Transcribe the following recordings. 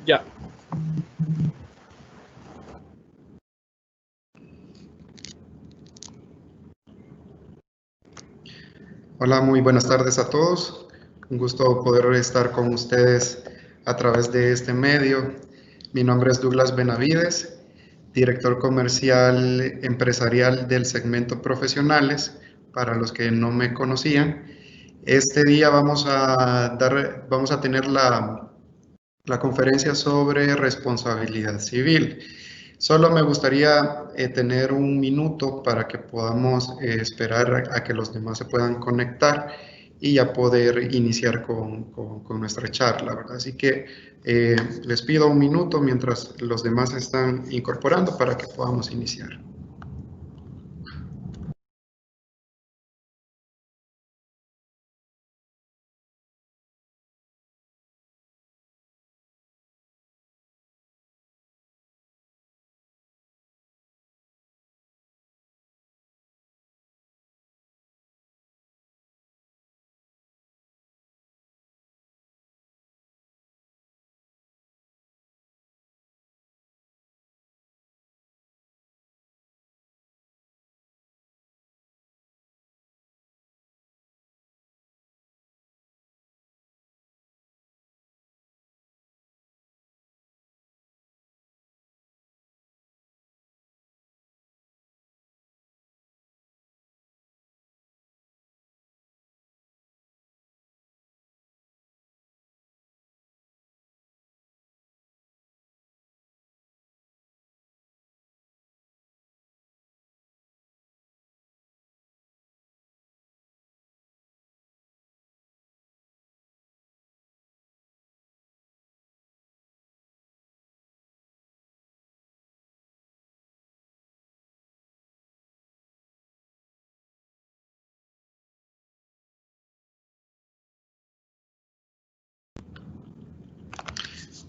Ya. Hola, muy buenas tardes a todos. Un gusto poder estar con ustedes a través de este medio. Mi nombre es Douglas Benavides, director comercial empresarial del segmento profesionales, para los que no me conocían. Este día vamos a tener la conferencia sobre responsabilidad civil. Solo me gustaría tener un minuto para que podamos esperar a que los demás se puedan conectar y ya poder iniciar con nuestra charla, ¿verdad? Así que les pido un minuto mientras los demás se están incorporando para que podamos iniciar.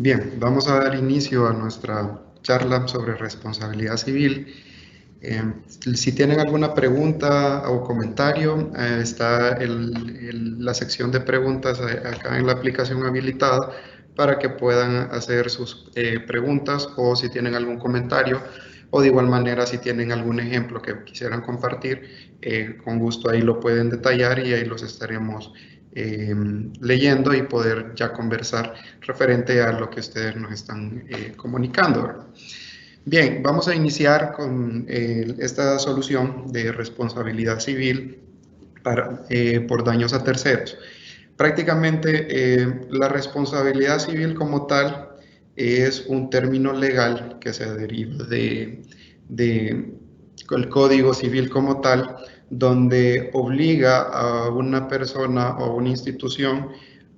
Bien, vamos a dar inicio a nuestra charla sobre responsabilidad civil. Si tienen alguna pregunta o comentario, está la sección de preguntas acá en la aplicación habilitada para que puedan hacer sus preguntas, o si tienen algún comentario, o de igual manera si tienen algún ejemplo que quisieran compartir, con gusto ahí lo pueden detallar y ahí los estaremos leyendo y poder ya conversar referente a lo que ustedes nos están comunicando, ¿verdad? Bien, vamos a iniciar con esta solución de responsabilidad civil por daños a terceros. Prácticamente la responsabilidad civil como tal es un término legal que se deriva del Código Civil como tal, donde obliga a una persona o una institución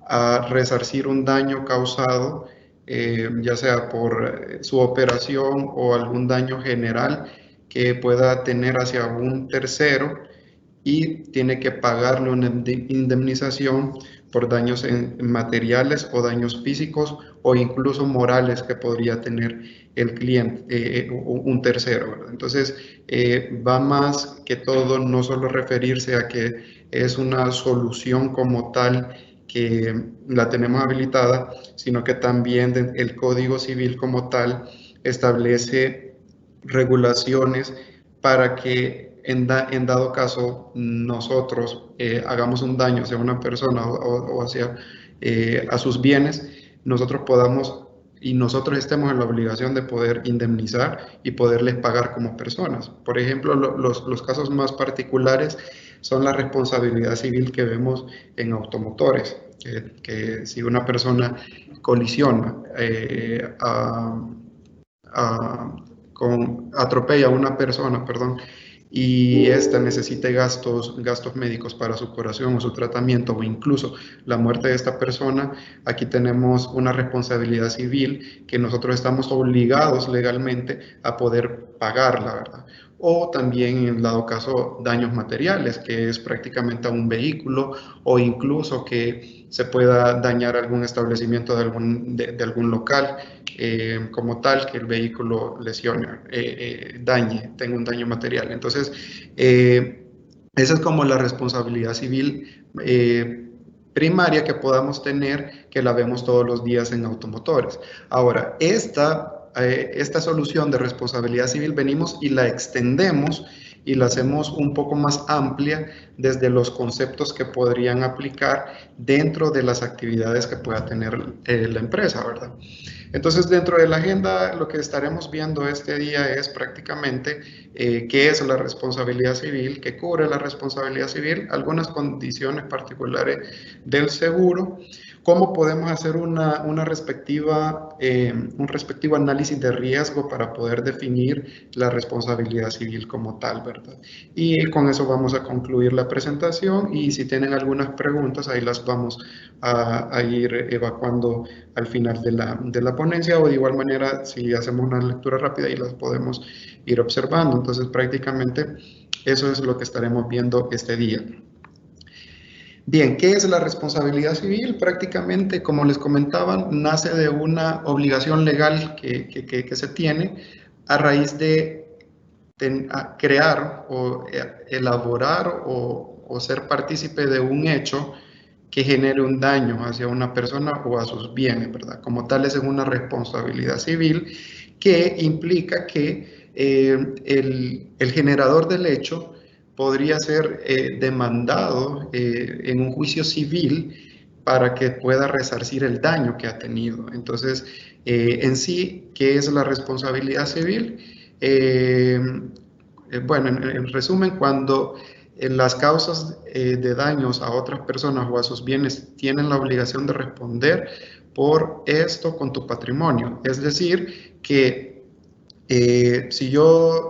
a resarcir un daño causado, ya sea por su operación o algún daño general que pueda tener hacia un tercero, y tiene que pagarle una indemnización por daños materiales o daños físicos o incluso morales que podría tener el cliente, un tercero, ¿verdad? Entonces, va más que todo no solo referirse a que es una solución como tal que la tenemos habilitada, sino que también el Código Civil como tal establece regulaciones para que en dado caso nosotros hagamos un daño hacia una persona o hacia a sus bienes, nosotros podamos y nosotros estemos en la obligación de poder indemnizar y poderles pagar como personas. Por ejemplo, los casos más particulares son la responsabilidad civil que vemos en automotores, que si una persona colisiona atropella a una persona, perdón, y esta necesite gastos médicos para su curación o su tratamiento, o incluso la muerte de esta persona, aquí tenemos una responsabilidad civil que nosotros estamos obligados legalmente a poder pagarla, ¿verdad? O también, en dado caso, daños materiales, que es prácticamente a un vehículo, o incluso que se pueda dañar algún establecimiento de algún local, como tal, que el vehículo lesione, tenga un daño material. Entonces, esa es como la responsabilidad civil primaria que podamos tener, que la vemos todos los días en automotores. Ahora, esta solución de responsabilidad civil venimos y la extendemos y la hacemos un poco más amplia desde los conceptos que podrían aplicar dentro de las actividades que pueda tener la empresa, ¿verdad? Entonces, dentro de la agenda, lo que estaremos viendo este día es prácticamente qué es la responsabilidad civil, qué cubre la responsabilidad civil, algunas condiciones particulares del seguro, cómo podemos hacer un respectivo análisis de riesgo para poder definir la responsabilidad civil como tal, ¿verdad? Y con eso vamos a concluir la presentación y si tienen algunas preguntas, ahí las vamos a ir evacuando al final de la ponencia o de igual manera si hacemos una lectura rápida y las podemos ir observando. Entonces prácticamente eso es lo que estaremos viendo este día. Bien, ¿qué es la responsabilidad civil? Prácticamente, como les comentaba, nace de una obligación legal que se tiene a raíz de crear o elaborar o ser partícipe de un hecho que genere un daño hacia una persona o a sus bienes, ¿verdad? Como tal es una responsabilidad civil que implica que el generador del hecho podría ser demandado en un juicio civil para que pueda resarcir el daño que ha tenido. Entonces, en sí, ¿qué es la responsabilidad civil? Bueno, en resumen, cuando las causas de daños a otras personas o a sus bienes tienen la obligación de responder por esto con tu patrimonio. Es decir, que si yo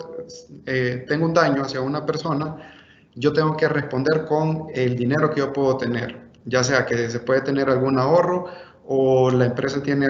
tengo un daño hacia una persona, yo tengo que responder con el dinero que yo puedo tener, ya sea que se puede tener algún ahorro o la empresa tiene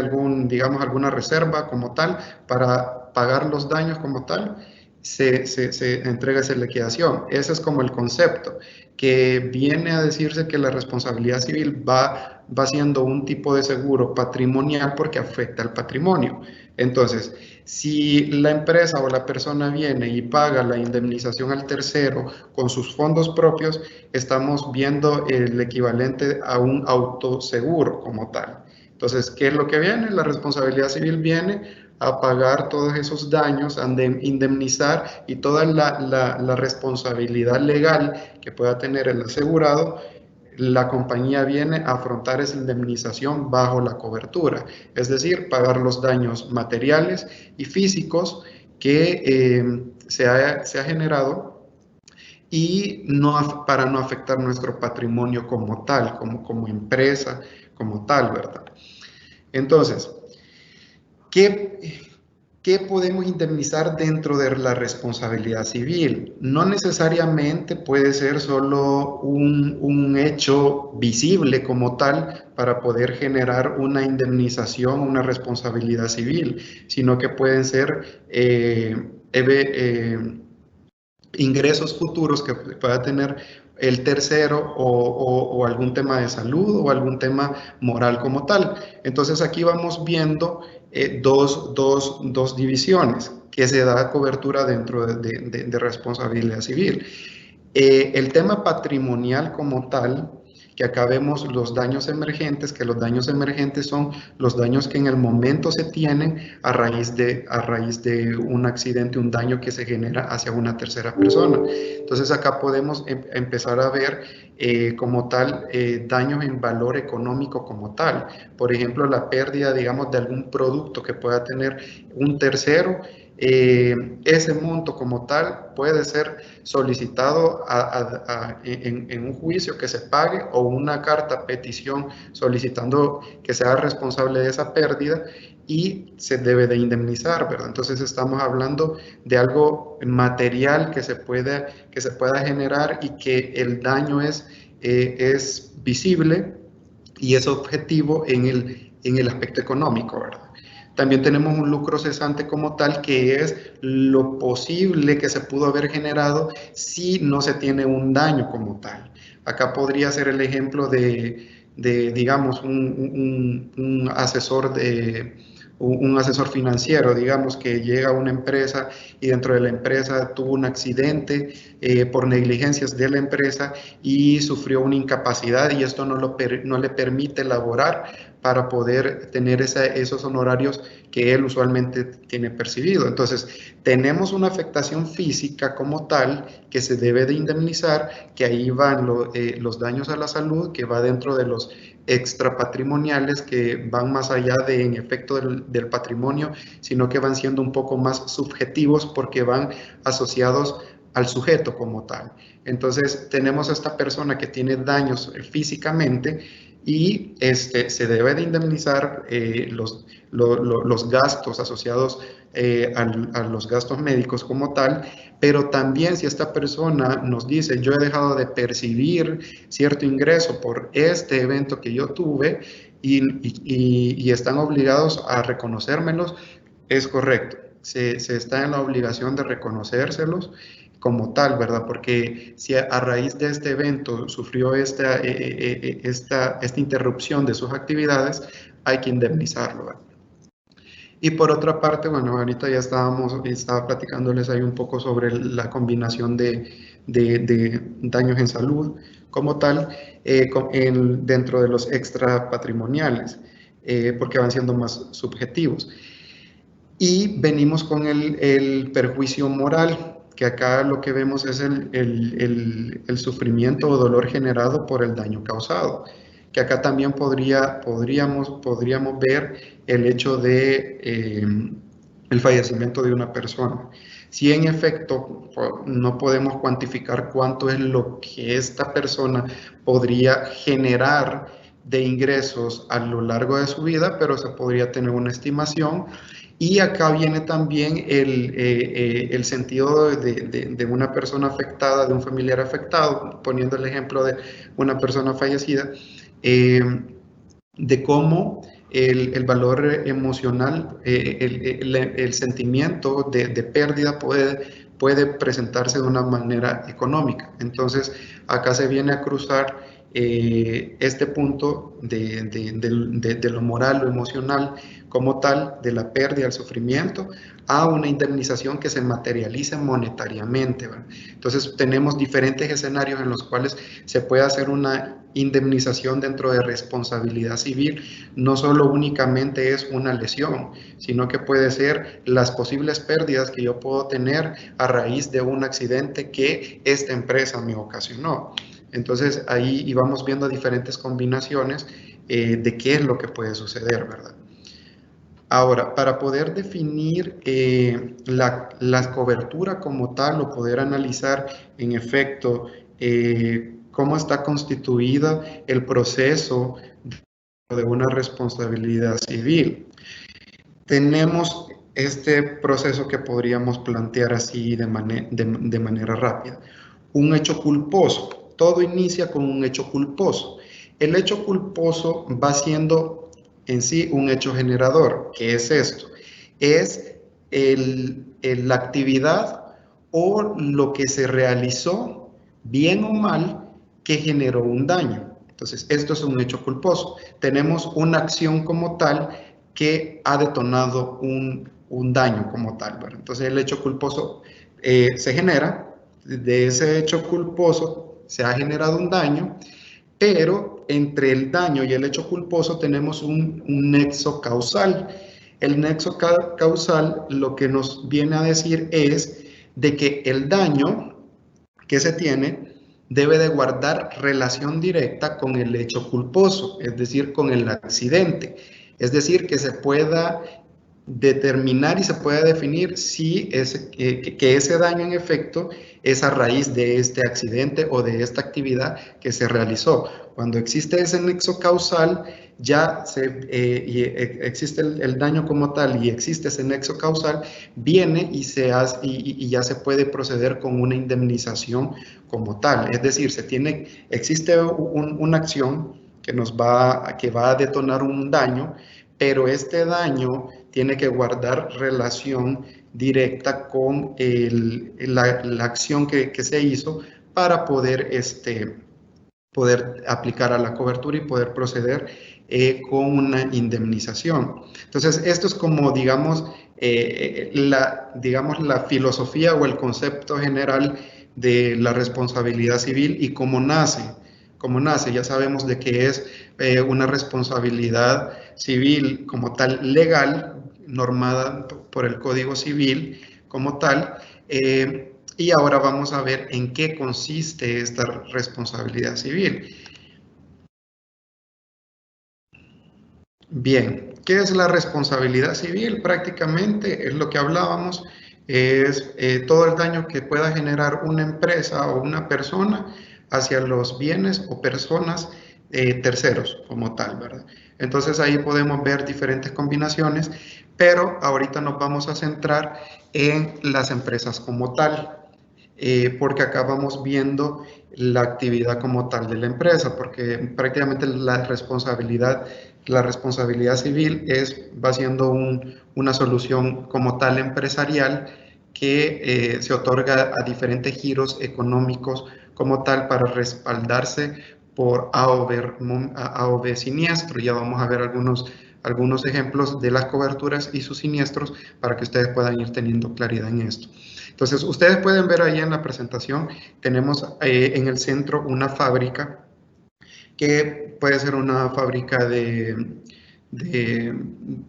digamos, alguna reserva como tal para pagar los daños como tal, se entrega esa liquidación. Ese es como el concepto, que viene a decirse que la responsabilidad civil va siendo un tipo de seguro patrimonial porque afecta al patrimonio. Entonces, si la empresa o la persona viene y paga la indemnización al tercero con sus fondos propios, estamos viendo el equivalente a un autoseguro como tal. Entonces, ¿qué es lo que viene? La responsabilidad civil viene a pagar todos esos daños, a indemnizar y toda la responsabilidad legal que pueda tener el asegurado, la compañía viene a afrontar esa indemnización bajo la cobertura, es decir, pagar los daños materiales y físicos que se ha generado y para no afectar nuestro patrimonio como tal, como empresa, como tal, ¿verdad? Entonces, ¿qué podemos indemnizar dentro de la responsabilidad civil? No necesariamente puede ser solo un hecho visible como tal para poder generar una indemnización, una responsabilidad civil, sino que pueden ser ingresos futuros que pueda tener el tercero o algún tema de salud o algún tema moral como tal. Entonces aquí vamos viendo dos divisiones que se da cobertura dentro de responsabilidad civil. El tema patrimonial como tal, que acá vemos los daños emergentes, que los daños emergentes son los daños que en el momento se tienen a raíz de un accidente, un daño que se genera hacia una tercera persona. Entonces acá podemos empezar a ver como tal daños en valor económico como tal. Por ejemplo, la pérdida, digamos, de algún producto que pueda tener un tercero. Ese monto como tal puede ser solicitado en un juicio que se pague o una carta petición solicitando que sea responsable de esa pérdida y se debe de indemnizar, ¿verdad? Entonces estamos hablando de algo material que se pueda generar y que el daño es visible y es objetivo en el aspecto económico, ¿verdad? También tenemos un lucro cesante como tal, que es lo posible que se pudo haber generado si no se tiene un daño como tal. Acá podría ser el ejemplo de digamos, un asesor un asesor financiero, digamos, que llega a una empresa y dentro de la empresa tuvo un accidente por negligencias de la empresa y sufrió una incapacidad y esto no le permite laborar para poder tener esos honorarios que él usualmente tiene percibido. Entonces, tenemos una afectación física como tal que se debe de indemnizar, que ahí van los daños a la salud, que va dentro de los extrapatrimoniales, que van más allá de en efecto del patrimonio, sino que van siendo un poco más subjetivos porque van asociados al sujeto como tal. Entonces tenemos a esta persona que tiene daños físicamente y se debe de indemnizar los gastos asociados a los gastos médicos como tal, pero también si esta persona nos dice, yo he dejado de percibir cierto ingreso por este evento que yo tuve y están obligados a reconocérmelos, es correcto. Se está en la obligación de reconocérselos como tal, ¿verdad? Porque si a raíz de este evento sufrió esta interrupción de sus actividades, hay que indemnizarlo, ¿verdad? Y por otra parte, bueno, ahorita ya estaba platicándoles ahí un poco sobre la combinación de daños en salud como tal dentro de los extra patrimoniales, porque van siendo más subjetivos. Y venimos con el perjuicio moral, que acá lo que vemos es el sufrimiento o dolor generado por el daño causado, que acá también podríamos ver el hecho de el fallecimiento de una persona. Si en efecto no podemos cuantificar cuánto es lo que esta persona podría generar de ingresos a lo largo de su vida, pero se podría tener una estimación. Y acá viene también el sentido de una persona afectada, de un familiar afectado, poniendo el ejemplo de una persona fallecida, eh, de cómo el valor emocional, el sentimiento de pérdida puede presentarse de una manera económica. Entonces, acá se viene a cruzar este punto de lo moral, lo emocional como tal, de la pérdida, el sufrimiento, a una indemnización que se materialice monetariamente, ¿verdad? Entonces tenemos diferentes escenarios en los cuales se puede hacer una indemnización dentro de responsabilidad civil. No solo únicamente es una lesión, sino que puede ser las posibles pérdidas que yo puedo tener a raíz de un accidente que esta empresa me ocasionó. Entonces ahí íbamos viendo diferentes combinaciones de qué es lo que puede suceder, ¿verdad? Ahora, para poder definir la cobertura como tal o poder analizar en efecto cómo está constituida el proceso de una responsabilidad civil, tenemos este proceso que podríamos plantear así de manera rápida. Un hecho culposo. Todo inicia con un hecho culposo. El hecho culposo va siendo en sí un hecho generador. ¿Qué es esto? Es la actividad o lo que se realizó, bien o mal, que generó un daño. Entonces, esto es un hecho culposo. Tenemos una acción como tal que ha detonado un daño como tal, ¿verdad? Entonces, el hecho culposo se genera, de ese hecho culposo se ha generado un daño, pero entre el daño y el hecho culposo tenemos un nexo causal. El nexo causal lo que nos viene a decir es de que el daño que se tiene debe de guardar relación directa con el hecho culposo, es decir, con el accidente. Es decir, que se pueda determinar y se puede definir si que ese daño en efecto es a raíz de este accidente o de esta actividad que se realizó. Cuando existe ese nexo causal, ya existe el daño como tal y existe ese nexo causal, viene y ya se puede proceder con una indemnización como tal. Es decir, existe una acción que va a detonar un daño, pero este daño tiene que guardar relación directa con la acción que se hizo para poder aplicar a la cobertura y poder proceder con una indemnización. Entonces, esto es como, digamos, la filosofía o el concepto general de la responsabilidad civil y cómo nace. Cómo nace, ya sabemos de que es una responsabilidad civil como tal legal, normada por el Código Civil como tal, y ahora vamos a ver en qué consiste esta responsabilidad civil. Bien, ¿qué es la responsabilidad civil? Prácticamente es lo que hablábamos, es todo el daño que pueda generar una empresa o una persona hacia los bienes o personas terceros como tal, ¿verdad? Entonces ahí podemos ver diferentes combinaciones, pero ahorita nos vamos a centrar en las empresas como tal. Porque acá vamos viendo la actividad como tal de la empresa, porque prácticamente la responsabilidad civil va siendo una solución como tal empresarial que se otorga a diferentes giros económicos como tal para respaldarse por A o B siniestro. Ya vamos a ver algunos ejemplos de las coberturas y sus siniestros para que ustedes puedan ir teniendo claridad en esto. Entonces, ustedes pueden ver ahí en la presentación, tenemos en el centro una fábrica que puede ser una fábrica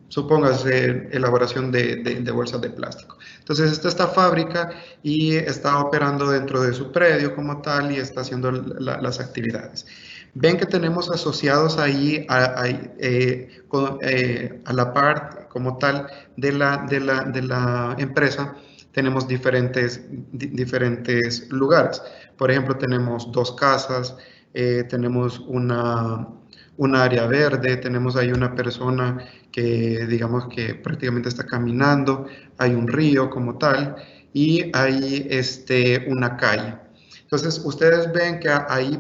supóngase, elaboración de bolsas de plástico. Entonces, esta fábrica y está operando dentro de su predio como tal y está haciendo las actividades. Ven que tenemos asociados ahí a la par como tal de la empresa, tenemos diferentes lugares. Por ejemplo, tenemos dos casas, tenemos un área verde, tenemos ahí una persona que digamos que prácticamente está caminando, hay un río como tal y hay una calle. Entonces, ustedes ven que ahí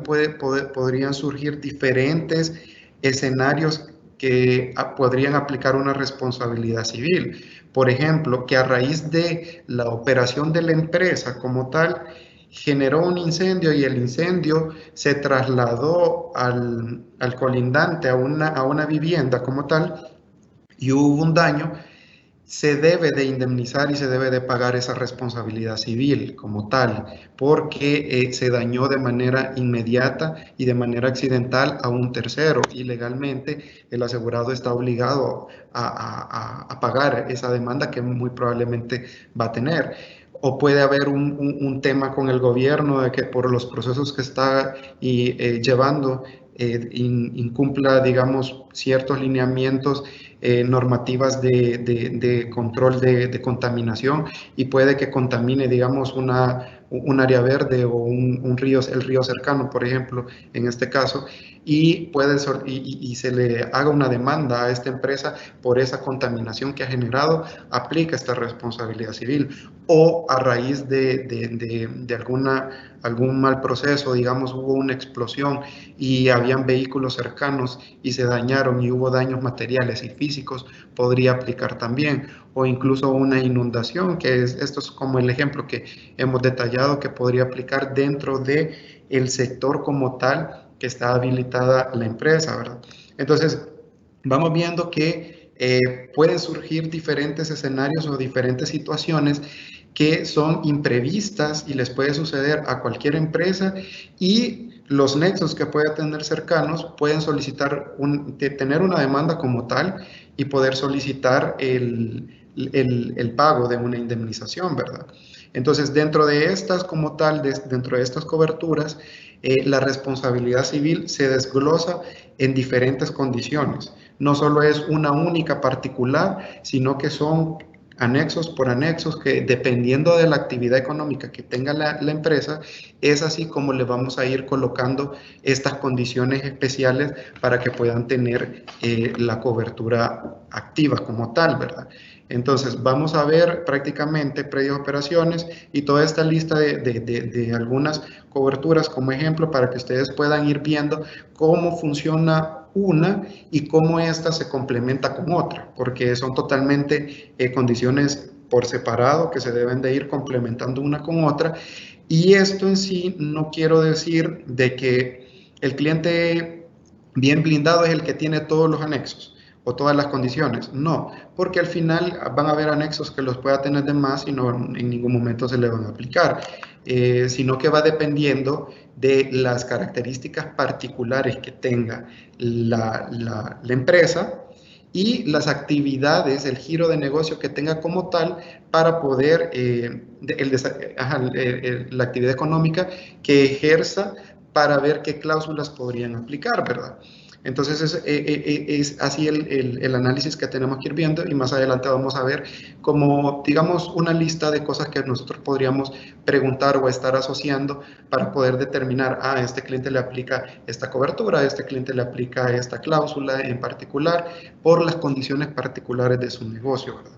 podrían surgir diferentes escenarios que podrían aplicar una responsabilidad civil. Por ejemplo, que a raíz de la operación de la empresa como tal, generó un incendio y el incendio se trasladó al colindante, a una vivienda como tal, y hubo un daño, se debe de indemnizar y se debe de pagar esa responsabilidad civil como tal, porque se dañó de manera inmediata y de manera accidental a un tercero y legalmente el asegurado está obligado a pagar esa demanda que muy probablemente va a tener. O puede haber un tema con el gobierno de que por los procesos que está llevando incumpla, digamos, ciertos lineamientos normativas de control de contaminación y puede que contamine, digamos, un área verde o el río cercano, por ejemplo, en este caso, y se le haga una demanda a esta empresa por esa contaminación que ha generado, aplica esta responsabilidad civil. O a raíz de algún mal proceso, digamos, hubo una explosión y habían vehículos cercanos y se dañaron y hubo daños materiales y físicos, podría aplicar también. O incluso una inundación, esto es como el ejemplo que hemos detallado que podría aplicar dentro del sector como tal que está habilitada la empresa, ¿verdad? Entonces, vamos viendo que pueden surgir diferentes escenarios o diferentes situaciones que son imprevistas y les puede suceder a cualquier empresa y los nexos que pueda tener cercanos pueden solicitar tener una demanda como tal y poder solicitar el pago de una indemnización, ¿verdad? Entonces, dentro de estas como tal, dentro de estas coberturas, la responsabilidad civil se desglosa en diferentes condiciones. No solo es una única particular, sino que son anexos por anexos que dependiendo de la actividad económica que tenga la empresa, es así como le vamos a ir colocando estas condiciones especiales para que puedan tener la cobertura activa como tal, ¿verdad? Entonces, vamos a ver prácticamente predios operaciones y toda esta lista de algunas coberturas como ejemplo para que ustedes puedan ir viendo cómo funciona una y cómo esta se complementa con otra, porque son totalmente condiciones por separado que se deben de ir complementando una con otra. Y esto en sí no quiero decir de que el cliente Bien blindado es el que tiene todos los anexos o todas las condiciones. No, porque al final van a haber anexos que los pueda tener de más y no en ningún momento se le van a aplicar, sino que va dependiendo de las características particulares que tenga la empresa y las actividades, el giro de negocio que tenga como tal para poder, la actividad económica que ejerza para ver qué cláusulas podrían aplicar, ¿verdad? Entonces es así el análisis que tenemos que ir viendo y más adelante vamos a ver como, digamos, una lista de cosas que nosotros podríamos preguntar o estar asociando para poder determinar, a este cliente le aplica esta cobertura, a este cliente le aplica esta cláusula en particular por las condiciones particulares de su negocio, ¿verdad?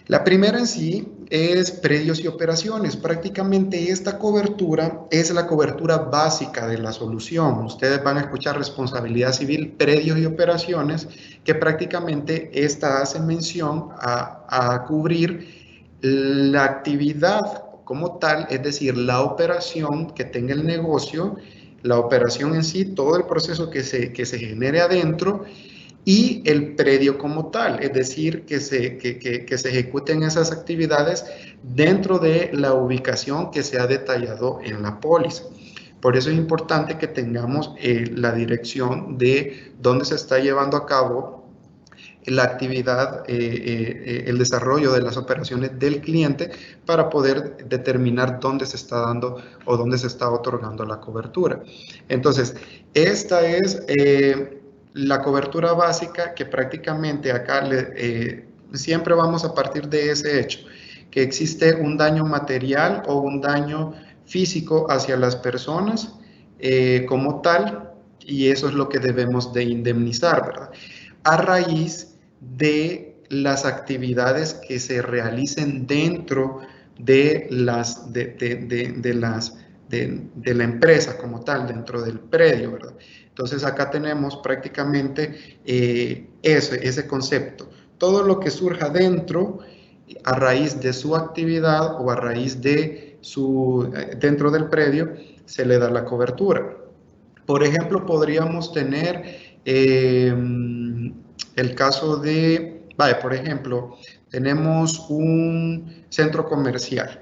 La primera en sí es predios y operaciones. Prácticamente esta cobertura es la cobertura básica de la solución. Ustedes van a escuchar responsabilidad civil, predios y operaciones, que prácticamente esta hace mención a cubrir la actividad como tal, es decir, la operación que tenga el negocio, la operación en sí, todo el proceso que se genere adentro y el predio como tal, es decir, que se ejecuten esas actividades dentro de la ubicación que se ha detallado en la póliza. Por eso es importante que tengamos la dirección de dónde se está llevando a cabo la actividad, el desarrollo de las operaciones del cliente para poder determinar dónde se está dando o dónde se está otorgando la cobertura. Entonces, esta es la cobertura básica que prácticamente acá siempre vamos a partir de ese hecho, que existe un daño material o un daño físico hacia las personas como tal, y eso es lo que debemos de indemnizar, ¿verdad? A raíz de las actividades que se realicen dentro de la empresa como tal, dentro del predio, ¿verdad? Entonces acá tenemos prácticamente ese concepto. Todo lo que surja dentro, a raíz de su actividad o a raíz de dentro del predio, se le da la cobertura. Por ejemplo, podríamos tener el caso de, vale, por ejemplo, tenemos un centro comercial.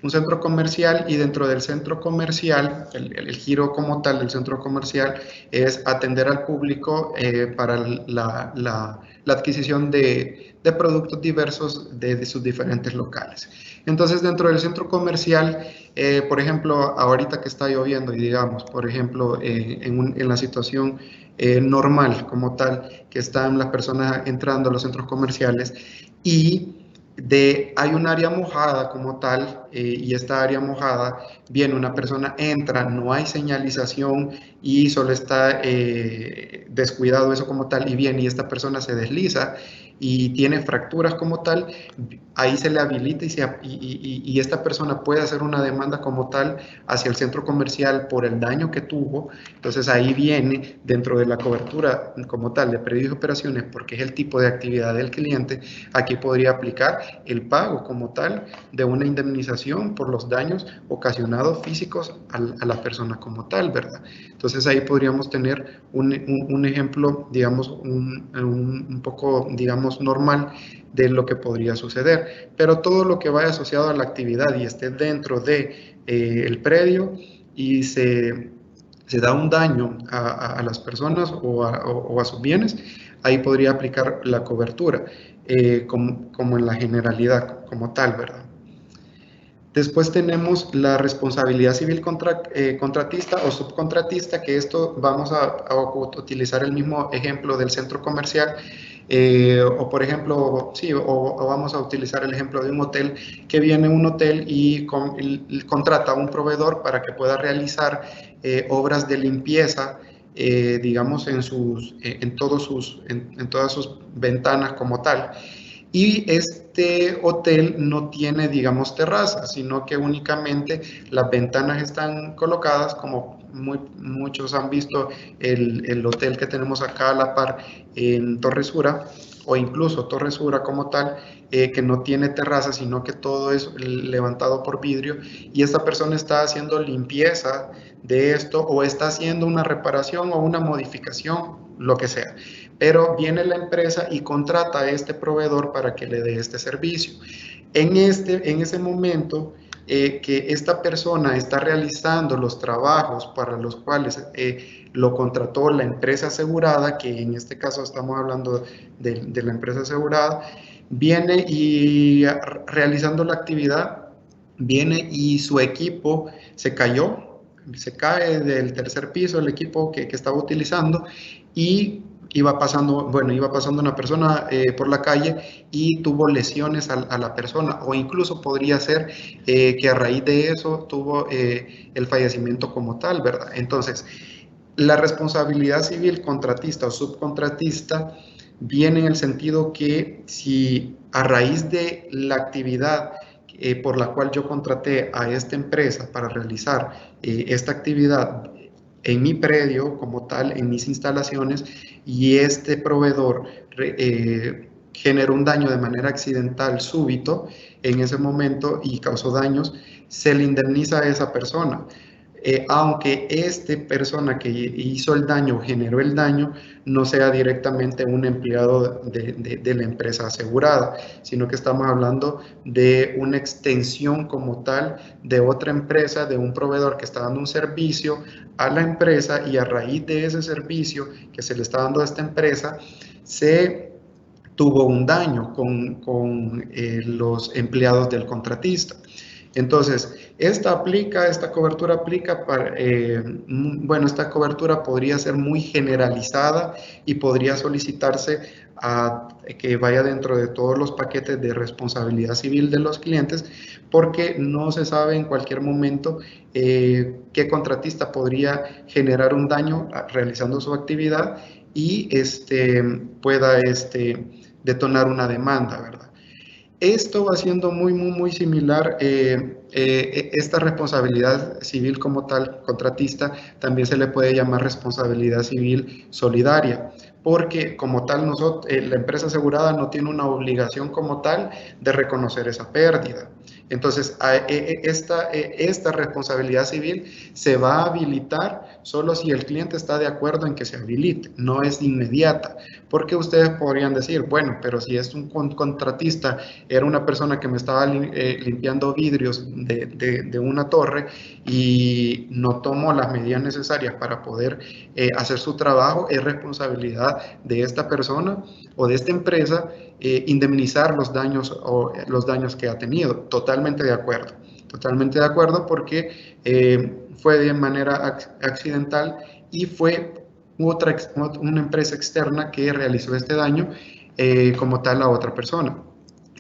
Un centro comercial y dentro del centro comercial, el giro como tal del centro comercial es atender al público para la adquisición de productos diversos de sus diferentes locales. Entonces, dentro del centro comercial, por ejemplo, ahorita que está lloviendo y digamos, por ejemplo, en la situación normal como tal, que están las personas entrando a los centros comerciales y hay un área mojada como tal, y esta área mojada, viene una persona, entra, no hay señalización y solo está descuidado eso como tal, y viene y esta persona se desliza y tiene fracturas como tal, ahí se le habilita y esta persona puede hacer una demanda como tal hacia el centro comercial por el daño que tuvo. Entonces ahí viene dentro de la cobertura como tal de predios y operaciones, porque es el tipo de actividad del cliente. Aquí podría aplicar el pago como tal de una indemnización por los daños ocasionados físicos a la persona como tal, ¿verdad? Entonces ahí podríamos tener un ejemplo, digamos, un poco, digamos, normal de lo que podría suceder. Pero todo lo que vaya asociado a la actividad y esté dentro de el predio y se da un daño a las personas o a sus bienes, ahí podría aplicar la cobertura, como en la generalidad, como tal, ¿verdad? Después tenemos la responsabilidad civil contratista o subcontratista, que esto vamos a utilizar el mismo ejemplo del centro comercial, o por ejemplo, sí, o vamos a utilizar el ejemplo de un hotel, que viene un hotel y contrata a un proveedor para que pueda realizar obras de limpieza, digamos, en todas sus ventanas como tal. Y este hotel no tiene, digamos, terraza, sino que únicamente las ventanas están colocadas, como muchos han visto el hotel que tenemos acá a la par en Torresura, o incluso Torresura como tal, que no tiene terraza, sino que todo es levantado por vidrio, y esta persona está haciendo limpieza de esto o está haciendo una reparación o una modificación, lo que sea. Pero viene la empresa y contrata a este proveedor para que le dé este servicio. En ese momento que esta persona está realizando los trabajos para los cuales lo contrató la empresa asegurada, que en este caso estamos hablando de la empresa asegurada, viene y realizando la actividad, viene y su equipo se cayó, se cae del tercer piso el equipo que estaba utilizando y iba pasando, bueno, iba pasando una persona por la calle y tuvo lesiones a la persona, o incluso podría ser que a raíz de eso tuvo el fallecimiento como tal, ¿verdad? Entonces, la responsabilidad civil contratista o subcontratista viene en el sentido que si a raíz de la actividad por la cual yo contraté a esta empresa para realizar esta actividad en mi predio como tal, en mis instalaciones, y este proveedor generó un daño de manera accidental súbito en ese momento y causó daños, se le indemniza a esa persona. Aunque esta persona que hizo el daño, generó el daño, no sea directamente un empleado de la empresa asegurada, sino que estamos hablando de una extensión como tal de otra empresa, de un proveedor que está dando un servicio a la empresa y a raíz de ese servicio que se le está dando a esta empresa, se tuvo un daño con los empleados del contratista. Entonces, esta cobertura aplica para, bueno, esta cobertura podría ser muy generalizada y podría solicitarse a que vaya dentro de todos los paquetes de responsabilidad civil de los clientes, porque no se sabe en cualquier momento qué contratista podría generar un daño realizando su actividad y pueda detonar una demanda, ¿verdad? Esto va siendo muy similar. Esta responsabilidad civil como tal, contratista, también se le puede llamar responsabilidad civil solidaria, porque como tal la empresa asegurada no tiene una obligación como tal de reconocer esa pérdida. Entonces, esta responsabilidad civil se va a habilitar solo si el cliente está de acuerdo en que se habilite, no es inmediata, porque ustedes podrían decir, bueno, pero si es un contratista, era una persona que me estaba limpiando vidrios de una torre y no tomó las medidas necesarias para poder hacer su trabajo, es responsabilidad de esta persona o de esta empresa indemnizar los daños que ha tenido. Totalmente de acuerdo porque fue de manera accidental y fue una empresa externa que realizó este daño como tal a otra persona.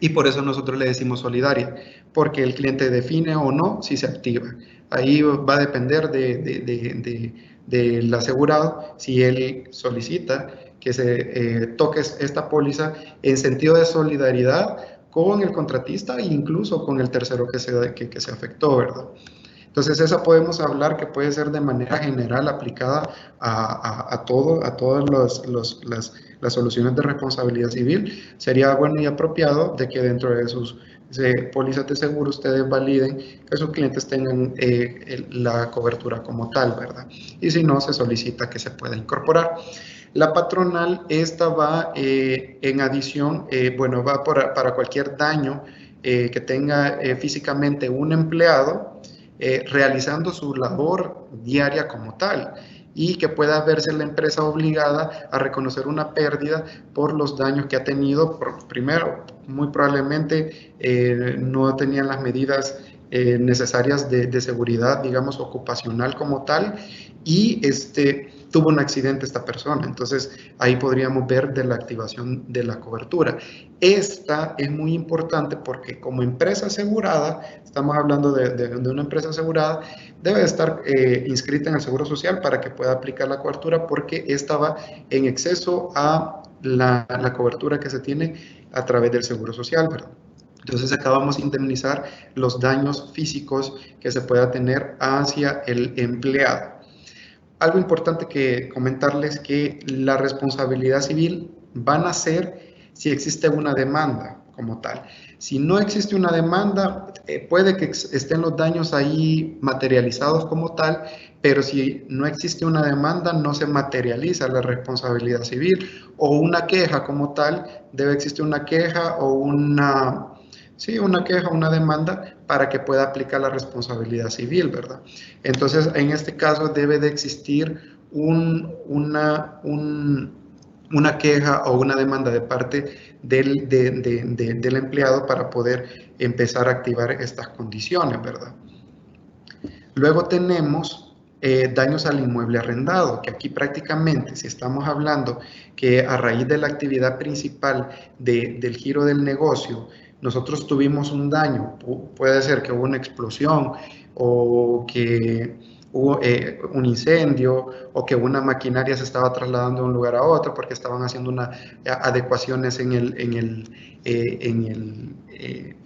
Y por eso nosotros le decimos solidaria, porque el cliente define o no si se activa. Ahí va a depender del asegurado si él solicita que se toque esta póliza en sentido de solidaridad con el contratista e incluso con el tercero que se afectó, ¿verdad? Entonces, esa podemos hablar que puede ser de manera general aplicada a todas las soluciones de responsabilidad civil. Sería bueno y apropiado de que dentro de sus pólizas de seguro ustedes validen que sus clientes tengan la cobertura como tal, ¿verdad? Y si no, se solicita que se pueda incorporar. La patronal, esta va en adición, bueno, va para cualquier daño que tenga físicamente un empleado, realizando su labor diaria como tal y que pueda verse la empresa obligada a reconocer una pérdida por los daños que ha tenido. Primero, muy probablemente no tenían las medidas necesarias de seguridad, digamos, ocupacional como tal, y tuvo un accidente esta persona. Entonces, ahí podríamos ver de la activación de la cobertura. Esta es muy importante porque como empresa asegurada, estamos hablando de una empresa asegurada, debe estar inscrita en el Seguro Social para que pueda aplicar la cobertura, porque esta va en exceso a la cobertura que se tiene a través del Seguro Social, ¿verdad? Entonces acá vamos a indemnizar los daños físicos que se pueda tener hacia el empleado. Algo importante que comentarles que la responsabilidad civil van a ser si existe una demanda como tal. Si no existe una demanda, puede que estén los daños ahí materializados como tal, pero si no existe una demanda, no se materializa la responsabilidad civil, o una queja como tal, debe existir una queja o una queja o una demanda para que pueda aplicar la responsabilidad civil, ¿verdad? Entonces, en este caso debe de existir una queja o una demanda de parte del empleado para poder empezar a activar estas condiciones, ¿verdad? Luego tenemos daños al inmueble arrendado, que aquí prácticamente, si estamos hablando que a raíz de la actividad principal del giro del negocio, nosotros tuvimos un daño, puede ser que hubo una explosión o que hubo un incendio o que una maquinaria se estaba trasladando de un lugar a otro porque estaban haciendo unas adecuaciones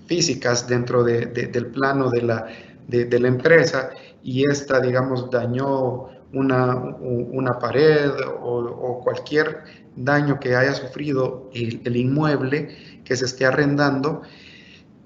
físicas dentro del plano de la empresa, y esta, digamos, dañó una pared o cualquier daño que haya sufrido el inmueble que se esté arrendando,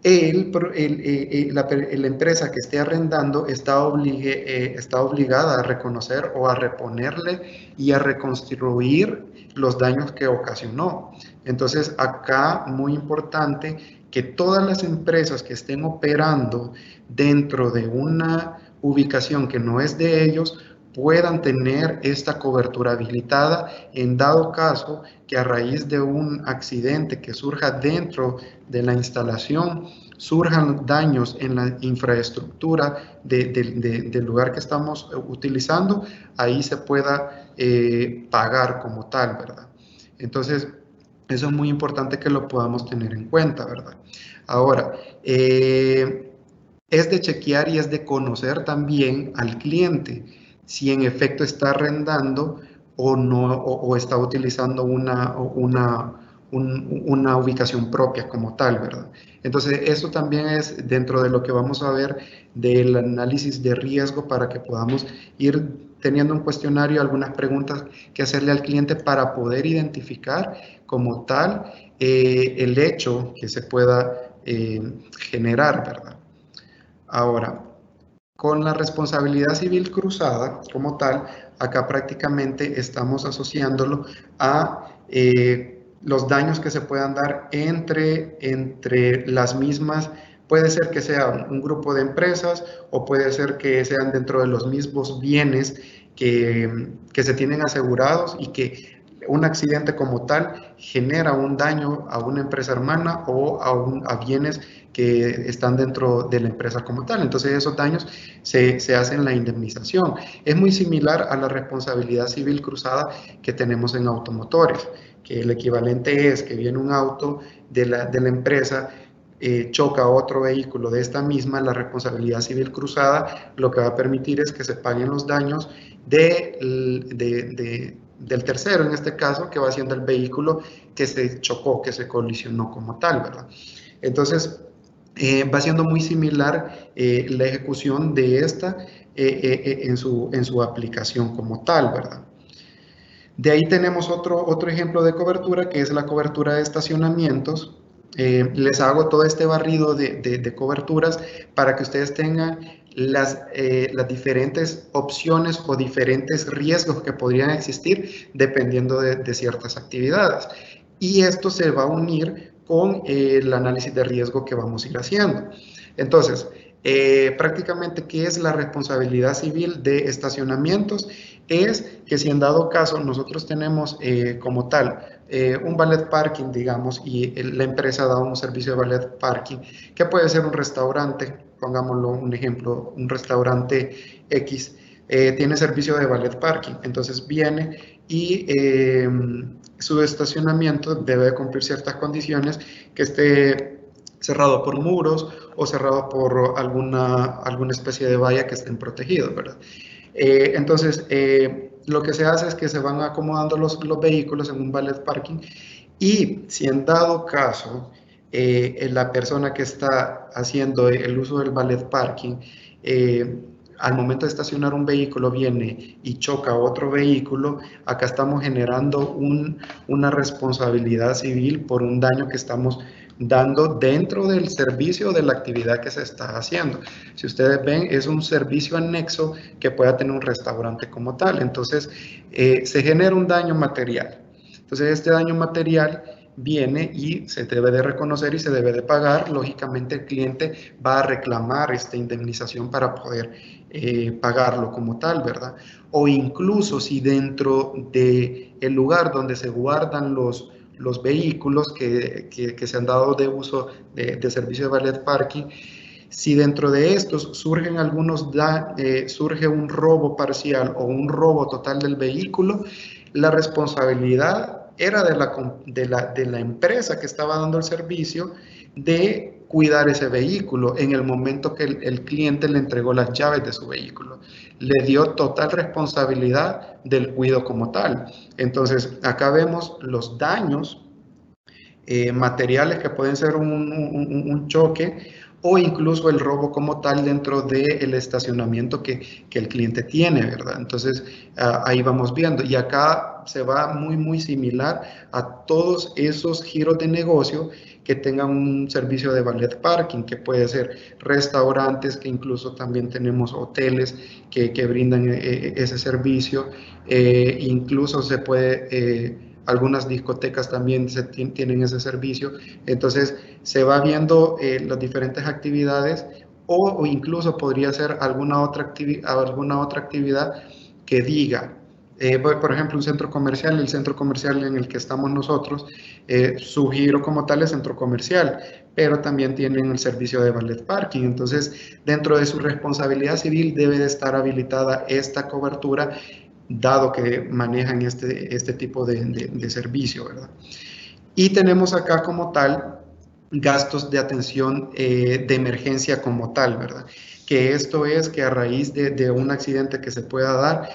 la empresa que esté arrendando está obligada a reconocer o a reponerle y a reconstruir los daños que ocasionó. Entonces, acá muy importante que todas las empresas que estén operando dentro de una ubicación que no es de ellos puedan tener esta cobertura habilitada en dado caso que a raíz de un accidente que surja dentro de la instalación surjan daños en la infraestructura del lugar que estamos utilizando, ahí se pueda pagar como tal, ¿verdad? Entonces, eso es muy importante que lo podamos tener en cuenta, ¿verdad? Ahora, es de chequear y es de conocer también al cliente si en efecto está arrendando o no, o está utilizando una ubicación propia como tal, ¿verdad? Entonces, eso también es dentro de lo que vamos a ver del análisis de riesgo para que podamos ir teniendo un cuestionario, algunas preguntas que hacerle al cliente para poder identificar como tal el hecho que se pueda generar, ¿verdad? Ahora, con la responsabilidad civil cruzada como tal, acá prácticamente estamos asociándolo a los daños que se puedan dar entre las mismas. Puede ser que sea un grupo de empresas o puede ser que sean dentro de los mismos bienes que se tienen asegurados y que un accidente como tal genera un daño a una empresa hermana o a bienes que están dentro de la empresa como tal. Entonces esos daños se hacen la indemnización. Es muy similar a la responsabilidad civil cruzada que tenemos en automotores, que el equivalente es que viene un auto de la empresa, choca a otro vehículo de esta misma, la responsabilidad civil cruzada lo que va a permitir es que se paguen los daños del tercero, en este caso, que va siendo el vehículo que se chocó, que se colisionó como tal, ¿verdad? Entonces, va siendo muy similar la ejecución de esta en su aplicación como tal, ¿verdad? De ahí tenemos otro ejemplo de cobertura, que es la cobertura de estacionamientos. Les hago todo este barrido de coberturas para que ustedes tengan las diferentes opciones o diferentes riesgos que podrían existir dependiendo de ciertas actividades. Y esto se va a unir con el análisis de riesgo que vamos a ir haciendo. Entonces, prácticamente, ¿qué es la responsabilidad civil de estacionamientos? Es que si en dado caso nosotros tenemos como tal un valet parking, digamos, y la empresa da un servicio de valet parking, que puede ser un restaurante, pongámoslo un ejemplo, un restaurante X, tiene servicio de valet parking, entonces viene y su estacionamiento debe cumplir ciertas condiciones, que esté cerrado por muros o cerrado por alguna especie de valla que estén protegidos, ¿verdad? Entonces, lo que se hace es que se van acomodando los vehículos en un valet parking, y si en dado caso la persona que está haciendo el uso del valet parking al momento de estacionar un vehículo viene y choca a otro vehículo, acá estamos generando una responsabilidad civil por un daño que estamos dando dentro del servicio de la actividad que se está haciendo. Si ustedes ven, es un servicio anexo que pueda tener un restaurante como tal. Entonces, se genera un daño material. Entonces, este daño material viene y se debe de reconocer y se debe de pagar. Lógicamente, el cliente va a reclamar esta indemnización para poder pagarlo como tal, ¿verdad? O incluso si dentro del lugar donde se guardan los vehículos que se han dado de uso de servicio de valet parking, si dentro de estos surgen surge un robo parcial o un robo total del vehículo, la responsabilidad era de la empresa que estaba dando el servicio de cuidar ese vehículo en el momento que el cliente le entregó las llaves de su vehículo. Le dio total responsabilidad del cuidado como tal. Entonces, acá vemos los daños materiales que pueden ser un choque o incluso el robo como tal dentro del estacionamiento que el cliente tiene, ¿verdad? Entonces, ahí vamos viendo. Y acá se va muy similar a todos esos giros de negocio que tengan un servicio de valet parking, que puede ser restaurantes, que incluso también tenemos hoteles que brindan ese servicio, incluso se puede algunas discotecas también tienen ese servicio. Entonces, se va viendo las diferentes actividades o incluso podría ser alguna otra actividad que diga, por ejemplo, un centro comercial, el centro comercial en el que estamos nosotros, su giro como tal es centro comercial, pero también tienen el servicio de valet parking. Entonces, dentro de su responsabilidad civil debe de estar habilitada esta cobertura dado que manejan este tipo de servicio, ¿verdad? Y tenemos acá como tal gastos de atención de emergencia como tal, ¿verdad? Que esto es que a raíz de un accidente que se pueda dar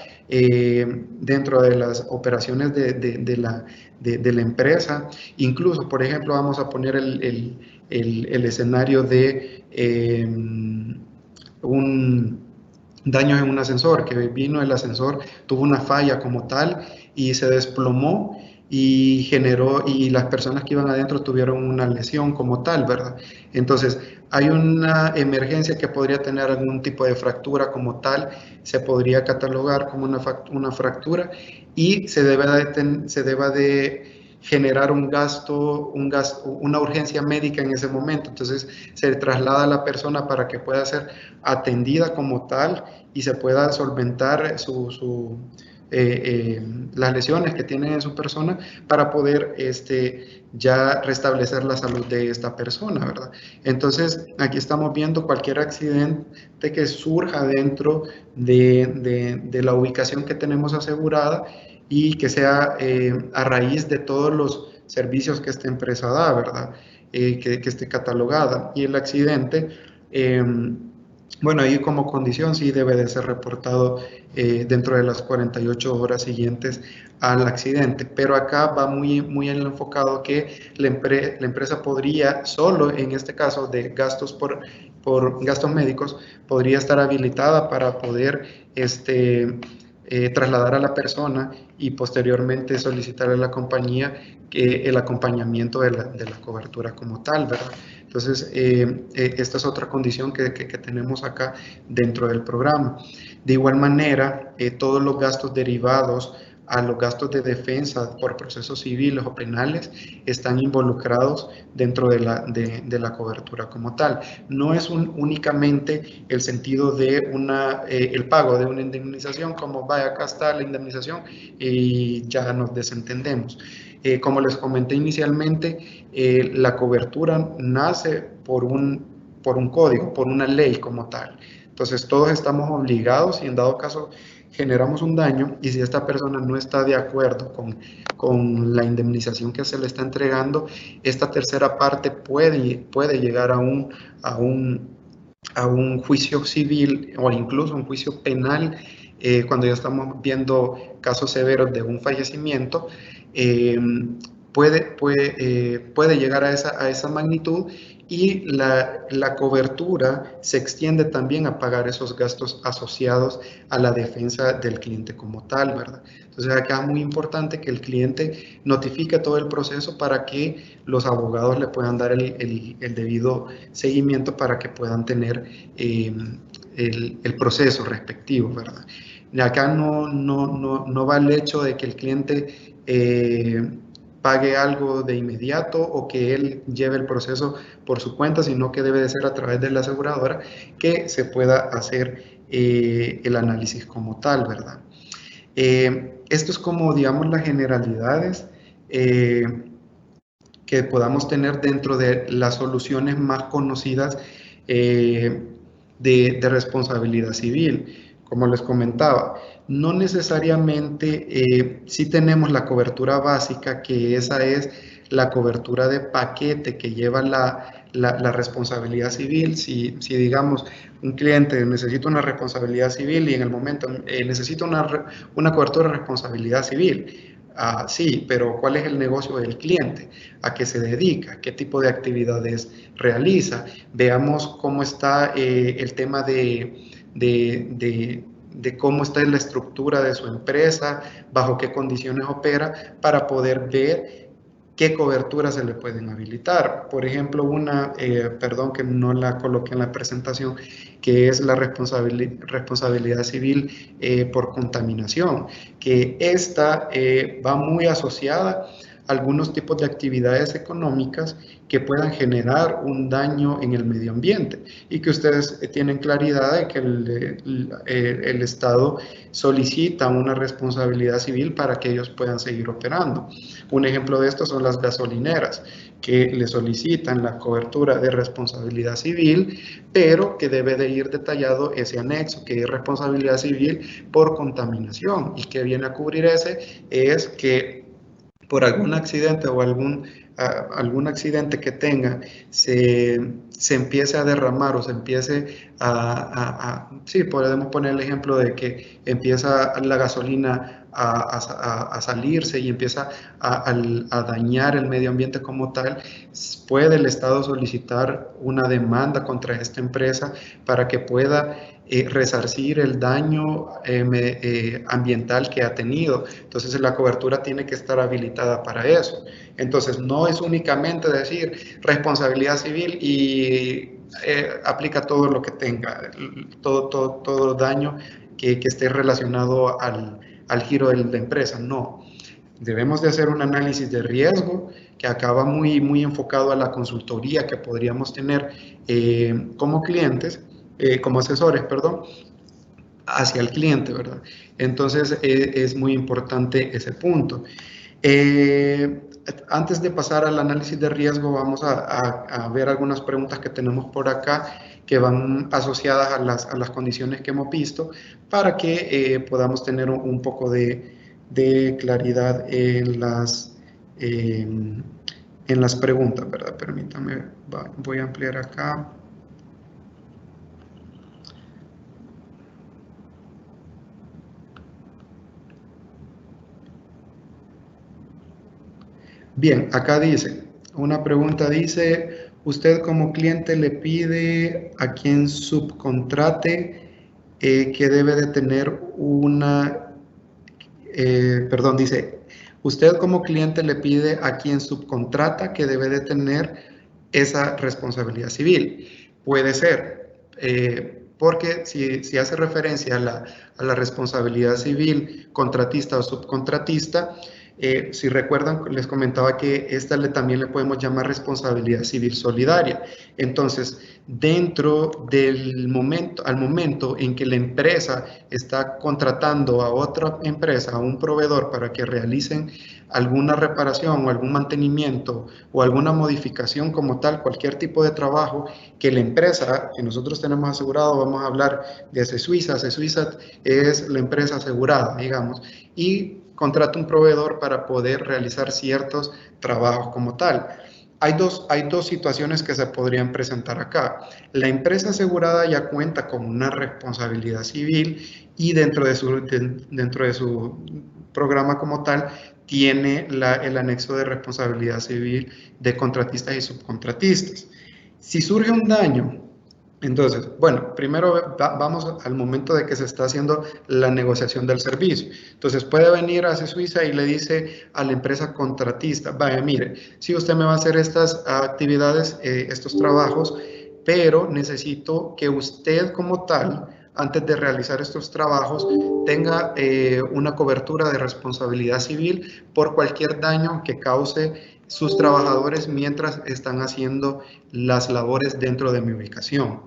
dentro de las operaciones de la empresa, incluso, por ejemplo, vamos a poner el escenario de un daños en un ascensor, que vino el ascensor, tuvo una falla como tal y se desplomó y generó, y las personas que iban adentro tuvieron una lesión como tal, ¿verdad? Entonces, hay una emergencia que podría tener algún tipo de fractura como tal, se podría catalogar como una fractura y se debe de generar una urgencia médica en ese momento. Entonces, se traslada a la persona para que pueda ser atendida como tal y se pueda solventar las lesiones que tiene en su persona para poder ya restablecer la salud de esta persona, ¿verdad? Entonces, aquí estamos viendo cualquier accidente que surja dentro de la ubicación que tenemos asegurada y que sea a raíz de todos los servicios que esta empresa da, ¿verdad? Que esté catalogada. Y el accidente, bueno, ahí como condición sí debe de ser reportado dentro de las 48 horas siguientes al accidente, pero acá va muy enfocado que la empresa podría, solo en este caso de gastos por gastos médicos, podría estar habilitada para poder trasladar a la persona y posteriormente solicitar a la compañía el acompañamiento de la cobertura como tal, ¿verdad? Entonces, esta es otra condición que tenemos acá dentro del programa. De igual manera, todos los gastos derivados a los gastos de defensa por procesos civiles o penales están involucrados dentro de la cobertura como tal. No es únicamente el sentido de el pago de una indemnización, como vaya, acá está la indemnización y ya nos desentendemos. Como les comenté inicialmente, la cobertura nace por un código, por una ley como tal. Entonces, todos estamos obligados y en dado caso generamos un daño y si esta persona no está de acuerdo con la indemnización que se le está entregando, esta tercera parte puede llegar a un juicio civil o incluso un juicio penal cuando ya estamos viendo casos severos de un fallecimiento. Puede llegar a esa magnitud y la cobertura se extiende también a pagar esos gastos asociados a la defensa del cliente como tal, ¿verdad? Entonces acá es muy importante que el cliente notifique todo el proceso para que los abogados le puedan dar el debido seguimiento para que puedan tener el proceso respectivo, ¿verdad? Acá no va el hecho de que el cliente pague algo de inmediato o que él lleve el proceso por su cuenta, sino que debe de ser a través de la aseguradora que se pueda hacer el análisis como tal, ¿verdad? Esto es como, digamos, las generalidades que podamos tener dentro de las soluciones más conocidas de responsabilidad civil. Como les comentaba, no necesariamente si tenemos la cobertura básica, que esa es la cobertura de paquete que lleva la responsabilidad civil. Si digamos un cliente necesita una responsabilidad civil y en el momento necesita una cobertura de responsabilidad civil, sí, pero ¿cuál es el negocio del cliente? ¿A qué se dedica? ¿Qué tipo de actividades realiza? Veamos cómo está el tema de cómo está la estructura de su empresa, bajo qué condiciones opera, para poder ver qué coberturas se le pueden habilitar. Por ejemplo, perdón que no la coloqué en la presentación, que es la responsabilidad civil por contaminación, que esta va muy asociada a algunos tipos de actividades económicas que puedan generar un daño en el medio ambiente y que ustedes tienen claridad de que el Estado solicita una responsabilidad civil para que ellos puedan seguir operando. Un ejemplo de esto son las gasolineras, que le solicitan la cobertura de responsabilidad civil, pero que debe de ir detallado ese anexo, que es responsabilidad civil por contaminación. ¿Y que viene a cubrir ese? Es que por algún accidente o algún accidente que tenga, se empiece a derramar o se empiece sí, podemos poner el ejemplo de que empieza la gasolina a salirse y empieza a dañar el medio ambiente como tal, puede el Estado solicitar una demanda contra esta empresa para que pueda resarcir el daño ambiental que ha tenido. Entonces la cobertura tiene que estar habilitada para eso. Entonces no es únicamente decir responsabilidad civil y aplica todo lo que tenga, todo daño que esté relacionado al giro de la empresa. No, debemos de hacer un análisis de riesgo que acaba muy enfocado a la consultoría que podríamos tener como clientes, como asesores, perdón, hacia el cliente, ¿verdad? Entonces es muy importante ese punto. Antes de pasar al análisis de riesgo, vamos a ver algunas preguntas que tenemos por acá que van asociadas a las condiciones que hemos visto para que podamos tener un poco de claridad en las preguntas, ¿verdad? Permítame, voy a ampliar acá. Bien, acá dice, una pregunta dice, usted como cliente le pide a quien subcontrate que debe de tener perdón, dice, usted como cliente le pide a quien subcontrata que debe de tener esa responsabilidad civil. Puede ser, porque si hace referencia a la responsabilidad civil contratista o subcontratista, si recuerdan, les comentaba que esta también le podemos llamar responsabilidad civil solidaria. Entonces, al momento en que la empresa está contratando a otra empresa, a un proveedor para que realicen alguna reparación o algún mantenimiento o alguna modificación como tal, cualquier tipo de trabajo que la empresa que nosotros tenemos asegurado, vamos a hablar de Suiza es la empresa asegurada, digamos, y contrata un proveedor para poder realizar ciertos trabajos como tal. Hay dos situaciones que se podrían presentar acá. La empresa asegurada ya cuenta con una responsabilidad civil y dentro de su programa como tal tiene el anexo de responsabilidad civil de contratistas y subcontratistas. Si surge un daño, entonces, bueno, primero vamos al momento de que se está haciendo la negociación del servicio. Entonces, puede venir a Suiza y le dice a la empresa contratista, vaya, mire, si usted me va a hacer estas actividades, estos trabajos, pero necesito que usted como tal, antes de realizar estos trabajos, tenga una cobertura de responsabilidad civil por cualquier daño que cause sus trabajadores mientras están haciendo las labores dentro de mi ubicación.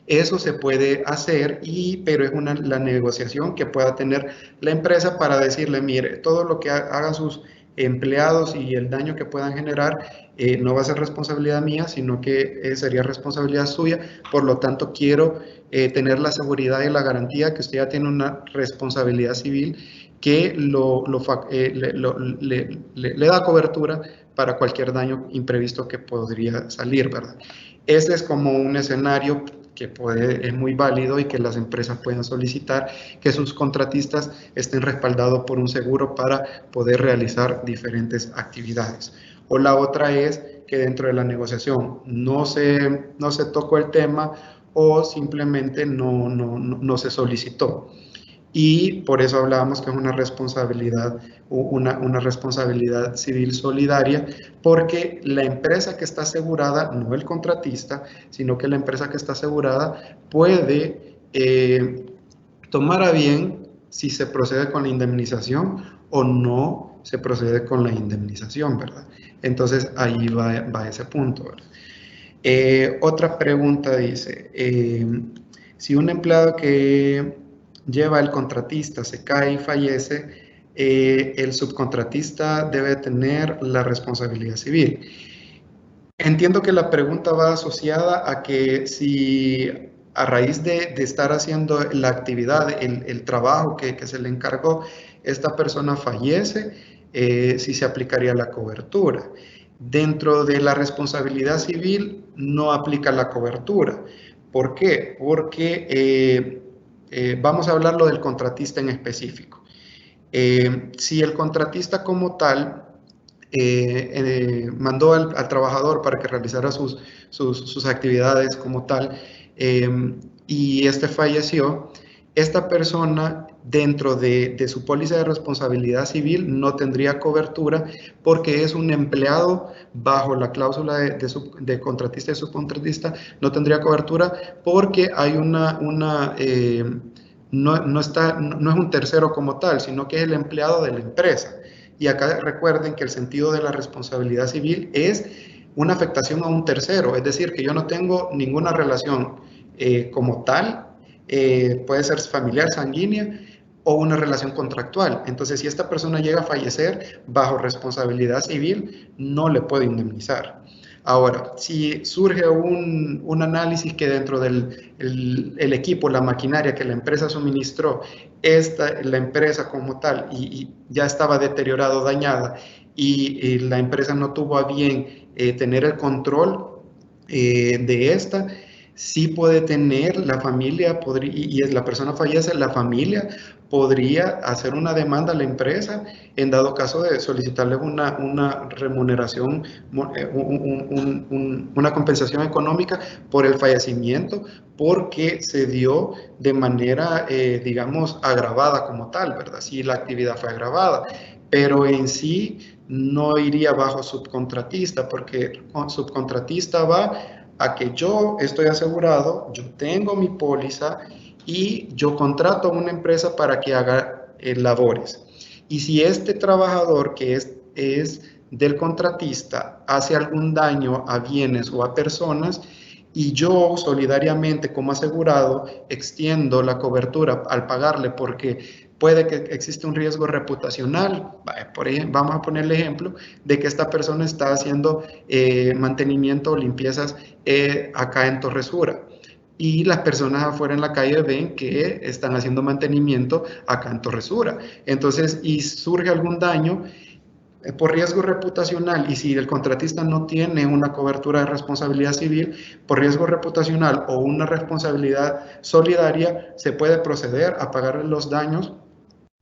Eso se puede hacer, pero es la negociación que pueda tener la empresa para decirle, mire, todo lo que hagan sus empleados y el daño que puedan generar no va a ser responsabilidad mía, sino que sería responsabilidad suya. Por lo tanto, quiero tener la seguridad y la garantía que usted ya tiene una responsabilidad civil que le da cobertura para cualquier daño imprevisto que podría salir, ¿verdad? Este es como un escenario que es muy válido y que las empresas pueden solicitar que sus contratistas estén respaldados por un seguro para poder realizar diferentes actividades. O la otra es que dentro de la negociación no se tocó el tema o simplemente no se solicitó. Y por eso hablábamos que es una responsabilidad civil solidaria, porque la empresa que está asegurada, no el contratista, sino que la empresa que está asegurada puede tomar a bien si se procede con la indemnización o no se procede con la indemnización, ¿verdad? Entonces ahí va ese punto, ¿verdad? Otra pregunta dice, si un empleado que lleva el contratista se cae y fallece, el subcontratista debe tener la responsabilidad civil. Entiendo que la pregunta va asociada a que si a raíz de estar haciendo la actividad, el trabajo que se le encargó, esta persona fallece, si se aplicaría la cobertura. Dentro de la responsabilidad civil no aplica la cobertura. ¿Por qué? Porque vamos a hablarlo del contratista en específico. Si el contratista como tal mandó al trabajador para que realizara sus actividades como tal y este falleció, esta persona dentro de su póliza de responsabilidad civil no tendría cobertura porque es un empleado bajo la cláusula de contratista y subcontratista, no tendría cobertura porque hay no es un tercero como tal, sino que es el empleado de la empresa. Y acá recuerden que el sentido de la responsabilidad civil es una afectación a un tercero, es decir, que yo no tengo ninguna relación como tal, puede ser familiar, sanguínea o una relación contractual. Entonces, si esta persona llega a fallecer bajo responsabilidad civil, no le puedo indemnizar. Ahora, si surge un análisis que dentro del el equipo, la maquinaria que la empresa suministró, la empresa como tal, y ya estaba deteriorada, dañada, y la empresa no tuvo a bien tener el control de esta, sí puede tener la familia, y la persona fallece, la familia podría hacer una demanda a la empresa en dado caso de solicitarle una remuneración, una compensación económica por el fallecimiento, porque se dio de manera, digamos, agravada como tal, ¿verdad? Si la actividad fue agravada, pero en sí no iría bajo subcontratista, porque subcontratista va a que yo estoy asegurado, yo tengo mi póliza y yo contrato a una empresa para que haga labores. Y si este trabajador que es del contratista hace algún daño a bienes o a personas, y yo solidariamente como asegurado extiendo la cobertura al pagarle porque puede que existe un riesgo reputacional, por ejemplo, vamos a poner el ejemplo de que esta persona está haciendo mantenimiento o limpiezas acá en Torresura y las personas afuera en la calle ven que están haciendo mantenimiento acá en Torresura. Entonces, y surge algún daño por riesgo reputacional y si el contratista no tiene una cobertura de responsabilidad civil, por riesgo reputacional o una responsabilidad solidaria, se puede proceder a pagar los daños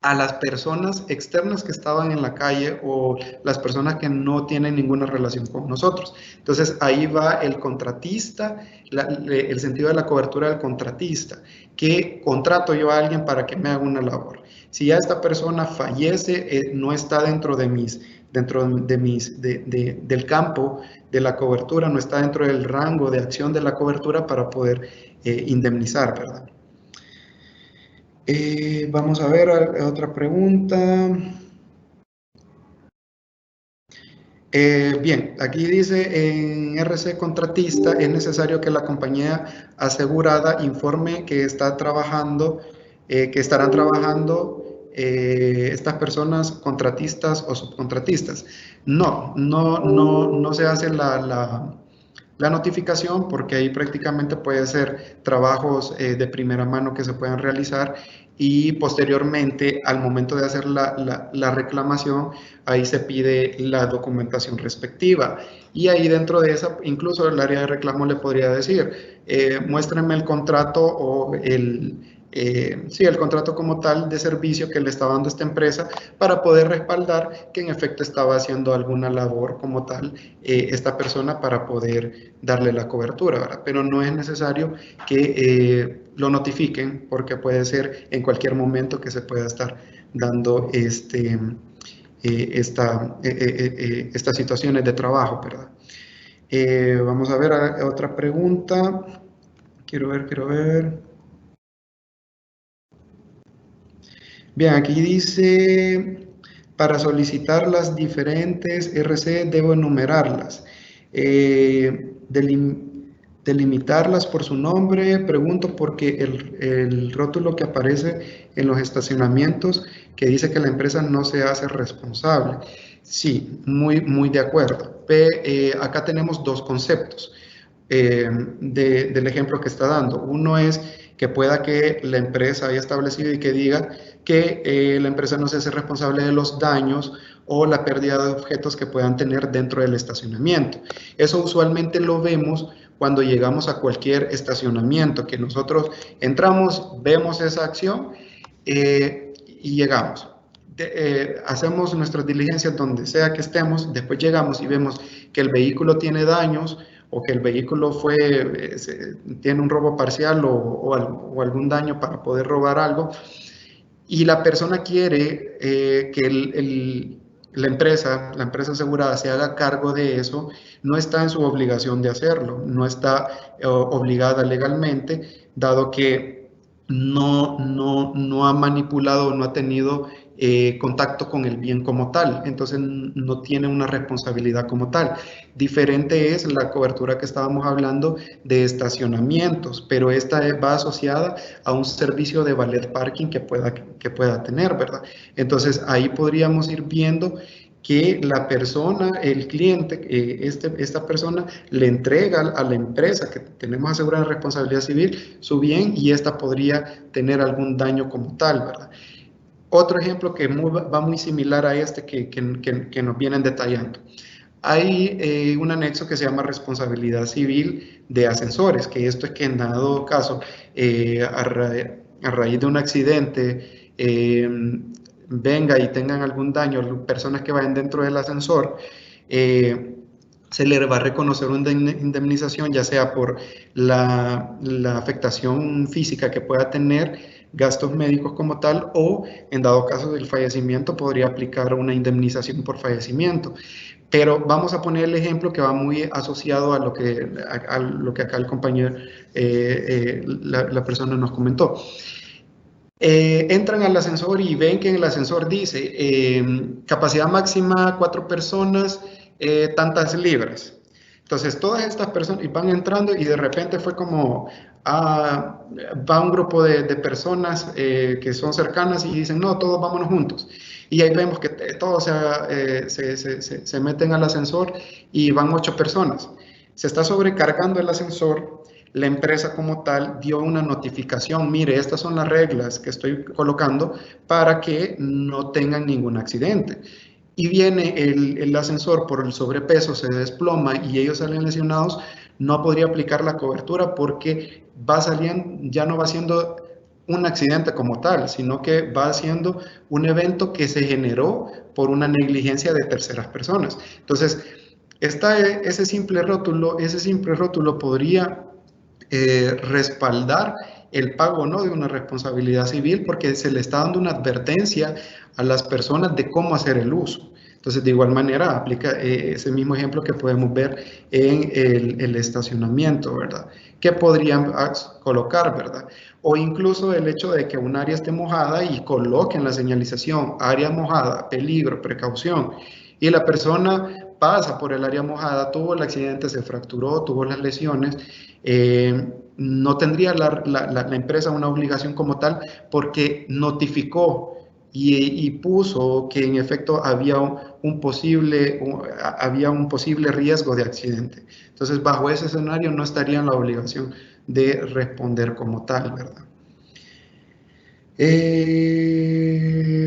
a las personas externas que estaban en la calle o las personas que no tienen ninguna relación con nosotros. Entonces ahí va el contratista, el sentido de la cobertura del contratista, que contrato yo a alguien para que me haga una labor. Si ya esta persona fallece, no está dentro del campo de la cobertura, no está dentro del rango de acción de la cobertura para poder indemnizar, ¿verdad? Vamos a ver otra pregunta. Bien, aquí dice, en RC contratista es necesario que la compañía asegurada informe que está trabajando, que estarán trabajando estas personas contratistas o subcontratistas. No se hace la notificación porque ahí prácticamente puede ser trabajos de primera mano que se puedan realizar y posteriormente al momento de hacer la reclamación ahí se pide la documentación respectiva y ahí dentro de esa incluso el área de reclamo le podría decir muéstrenme el contrato o sí, el contrato como tal de servicio que le está dando esta empresa para poder respaldar que en efecto estaba haciendo alguna labor como tal esta persona para poder darle la cobertura, ¿verdad? Pero no es necesario que lo notifiquen porque puede ser en cualquier momento que se pueda estar dando estas situaciones de trabajo, ¿verdad? Vamos a ver otra pregunta. Quiero ver. Bien, aquí dice, para solicitar las diferentes RC debo enumerarlas. Delimitarlas por su nombre, pregunto porque el rótulo que aparece en los estacionamientos que dice que la empresa no se hace responsable. Sí, muy de acuerdo. Acá tenemos dos conceptos del ejemplo que está dando. Uno es que pueda que la empresa haya establecido y que diga que la empresa no se hace responsable de los daños o la pérdida de objetos que puedan tener dentro del estacionamiento. Eso usualmente lo vemos cuando llegamos a cualquier estacionamiento, que nosotros entramos, vemos esa acción y llegamos. Hacemos nuestras diligencias donde sea que estemos, después llegamos y vemos que el vehículo tiene daños o que el vehículo tiene un robo parcial o algún daño para poder robar algo, y la persona quiere que la empresa asegurada se haga cargo de eso, no está en su obligación de hacerlo, no está obligada legalmente, dado que no ha manipulado, no ha tenido contacto con el bien como tal, entonces no tiene una responsabilidad como tal. Diferente es la cobertura que estábamos hablando de estacionamientos, pero esta va asociada a un servicio de valet parking que pueda tener, ¿verdad? Entonces ahí podríamos ir viendo que la persona, el cliente, esta persona le entrega a la empresa que tenemos asegurada responsabilidad civil su bien y esta podría tener algún daño como tal, ¿verdad? Otro ejemplo que va muy similar a este que nos vienen detallando. Hay un anexo que se llama responsabilidad civil de ascensores, que esto es que en dado caso, a raíz de un accidente, venga y tengan algún daño, personas que vayan dentro del ascensor, se le va a reconocer una indemnización, ya sea por la afectación física que pueda tener, gastos médicos como tal, o en dado caso del fallecimiento podría aplicar una indemnización por fallecimiento. Pero vamos a poner el ejemplo que va muy asociado a lo que acá el compañero, la persona nos comentó. Entran al ascensor y ven que en el ascensor dice capacidad máxima 4 personas, tantas libras. Entonces todas estas personas van entrando y de repente fue como va un grupo de personas que son cercanas y dicen no, todos vámonos juntos. Y ahí vemos que todos se meten al ascensor y van 8 personas. Se está sobrecargando el ascensor. La empresa como tal dio una notificación, mire, estas son las reglas que estoy colocando para que no tengan ningún accidente. Y viene el ascensor por el sobrepeso, se desploma y ellos salen lesionados, no podría aplicar la cobertura porque va saliendo, ya no va siendo un accidente como tal, sino que va siendo un evento que se generó por una negligencia de terceras personas. Entonces, ese simple rótulo podría respaldar el pago o no de una responsabilidad civil porque se le está dando una advertencia a las personas de cómo hacer el uso. Entonces, de igual manera, aplica ese mismo ejemplo que podemos ver en el estacionamiento, ¿verdad? ¿Qué podrían colocar, verdad? O incluso el hecho de que un área esté mojada y coloquen la señalización, área mojada, peligro, precaución, y la persona pasa por el área mojada, tuvo el accidente, se fracturó, tuvo las lesiones, no tendría la empresa una obligación como tal porque notificó y puso que en efecto había un posible riesgo de accidente. Entonces, bajo ese escenario no estaría en la obligación de responder como tal, ¿verdad?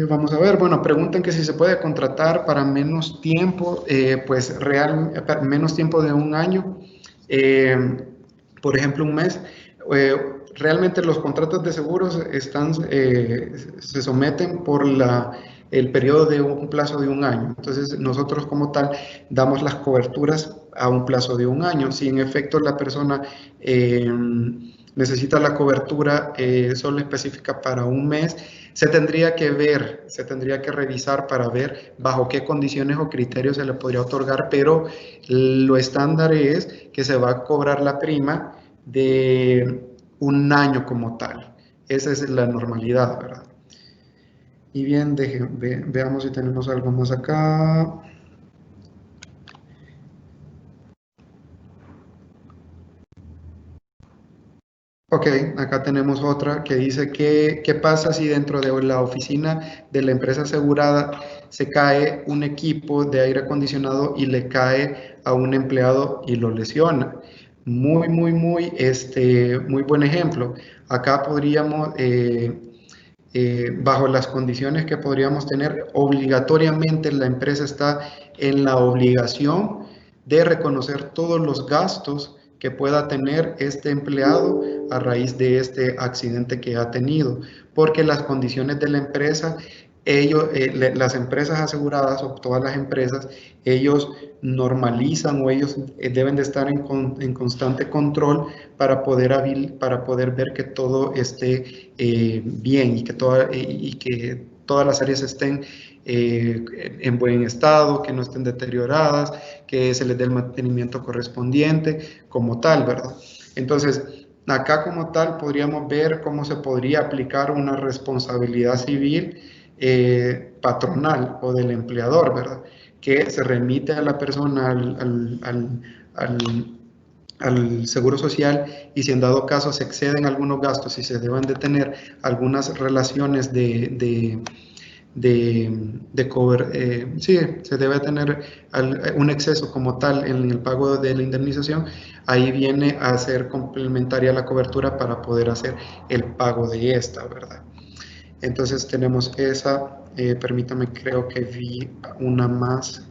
Vamos a ver, bueno, preguntan que si se puede contratar para menos tiempo, pues menos tiempo de un año, eh, por ejemplo, un mes. Eh, Realmente los contratos de seguros se someten por el periodo de un plazo de un año. Entonces, nosotros como tal damos las coberturas a un plazo de un año. Si en efecto la persona necesita la cobertura solo específica para un mes, se tendría que ver, se tendría que revisar para ver bajo qué condiciones o criterios se le podría otorgar, pero lo estándar es que se va a cobrar la prima de un año como tal. Esa es la normalidad, ¿verdad? Y bien, veamos si tenemos algo más acá. Ok, acá tenemos otra que dice que qué pasa si dentro de la oficina de la empresa asegurada se cae un equipo de aire acondicionado y le cae a un empleado y lo lesiona. Muy buen ejemplo. Acá podríamos, bajo las condiciones que podríamos tener, obligatoriamente la empresa está en la obligación de reconocer todos los gastos que pueda tener este empleado a raíz de este accidente que ha tenido, porque las condiciones de la empresa, las empresas aseguradas o todas las empresas, ellos normalizan o ellos deben de estar en constante control para poder ver que todo esté bien y que todas las áreas estén en buen estado, que no estén deterioradas, que se les dé el mantenimiento correspondiente como tal, ¿verdad? Entonces, acá como tal podríamos ver cómo se podría aplicar una responsabilidad civil patronal o del empleador, ¿verdad? Que se remite a la persona al al Seguro Social y si en dado caso se exceden algunos gastos y se deben de tener algunas relaciones sí, se debe tener un exceso como tal en el pago de la indemnización, ahí viene a ser complementaria la cobertura para poder hacer el pago de esta, ¿verdad? Entonces tenemos esa, permítame, creo que vi una más.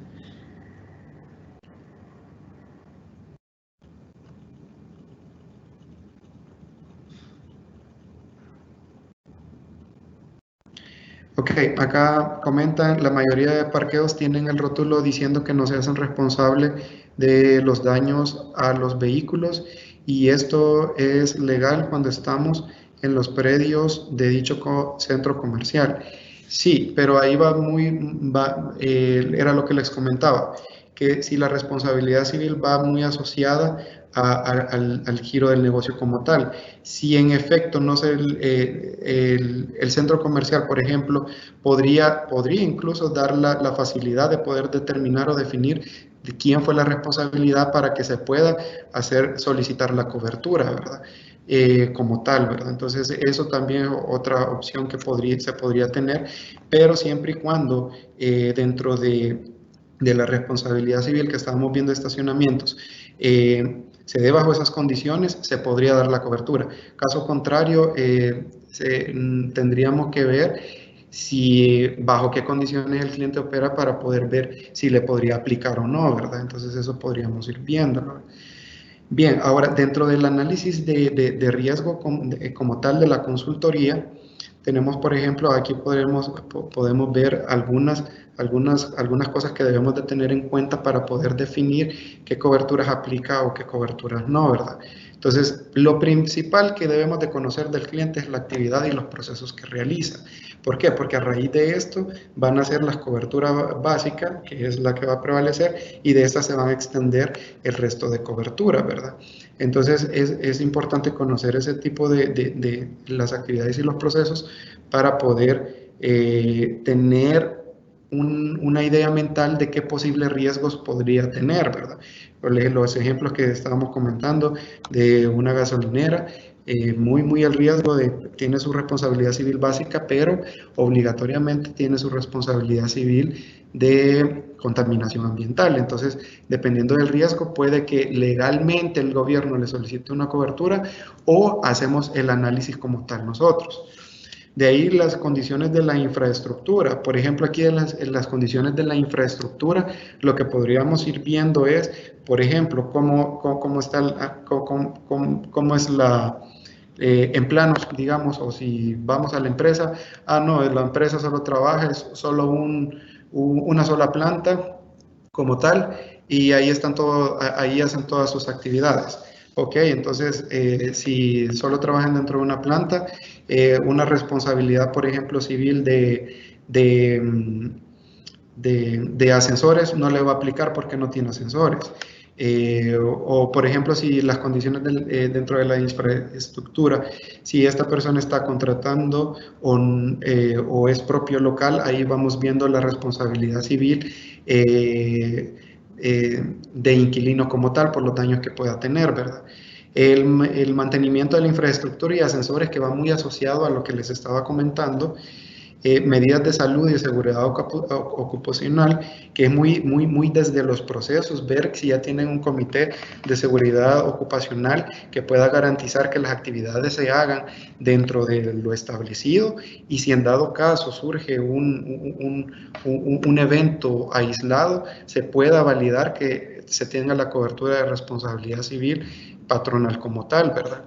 Ok, acá comentan, la mayoría de parqueos tienen el rótulo diciendo que no se hacen responsables de los daños a los vehículos y esto es legal cuando estamos en los predios de dicho centro comercial. Sí, pero ahí era lo que les comentaba, que si la responsabilidad civil va muy asociada al giro del negocio como tal. Si en efecto no sé, el centro comercial, por ejemplo, podría incluso dar la facilidad de poder determinar o definir de quién fue la responsabilidad para que se pueda solicitar la cobertura, ¿verdad? Como tal, ¿verdad? Entonces, eso también es otra opción que se podría tener, pero siempre y cuando dentro de la responsabilidad civil que estábamos viendo de estacionamientos, se dé bajo esas condiciones, se podría dar la cobertura. Caso contrario, tendríamos que ver si bajo qué condiciones el cliente opera para poder ver si le podría aplicar o no, ¿verdad? Entonces eso podríamos ir viendo, ¿no? Bien, ahora dentro del análisis de riesgo como tal de la consultoría, tenemos, por ejemplo, aquí podemos ver algunas cosas que debemos de tener en cuenta para poder definir qué coberturas aplica o qué coberturas no, ¿verdad? Entonces, lo principal que debemos de conocer del cliente es la actividad y los procesos que realiza. ¿Por qué? Porque a raíz de esto van a ser las coberturas básicas, que es la que va a prevalecer, y de estas se van a extender el resto de cobertura, ¿verdad? Entonces es importante conocer ese tipo de las actividades y los procesos para poder tener una idea mental de qué posibles riesgos podría tener, ¿verdad? Los ejemplos que estábamos comentando de una gasolinera, muy al riesgo tiene su responsabilidad civil básica, pero obligatoriamente tiene su responsabilidad civil de contaminación ambiental. Entonces, dependiendo del riesgo, puede que legalmente el gobierno le solicite una cobertura o hacemos el análisis como tal nosotros. De ahí las condiciones de la infraestructura. Por ejemplo, aquí en las condiciones de la infraestructura, lo que podríamos ir viendo es, por ejemplo, cómo es en planos, digamos, o si vamos a la empresa, no, la empresa solo trabaja, es solo una sola planta como tal, y ahí hacen todas sus actividades. Ok, entonces, si solo trabajan dentro de una planta, una responsabilidad, por ejemplo, civil de ascensores no le va a aplicar porque no tiene ascensores. Por ejemplo, si las condiciones dentro de la infraestructura, si esta persona está contratando o es propio local, ahí vamos viendo la responsabilidad civil de inquilino como tal por los daños que pueda tener, ¿verdad? El mantenimiento de la infraestructura y ascensores que va muy asociado a lo que les estaba comentando, medidas de salud y seguridad ocupacional, que es muy desde los procesos, ver si ya tienen un comité de seguridad ocupacional que pueda garantizar que las actividades se hagan dentro de lo establecido, y si en dado caso surge un evento aislado, se pueda validar que se tenga la cobertura de responsabilidad civil patronal como tal, ¿verdad?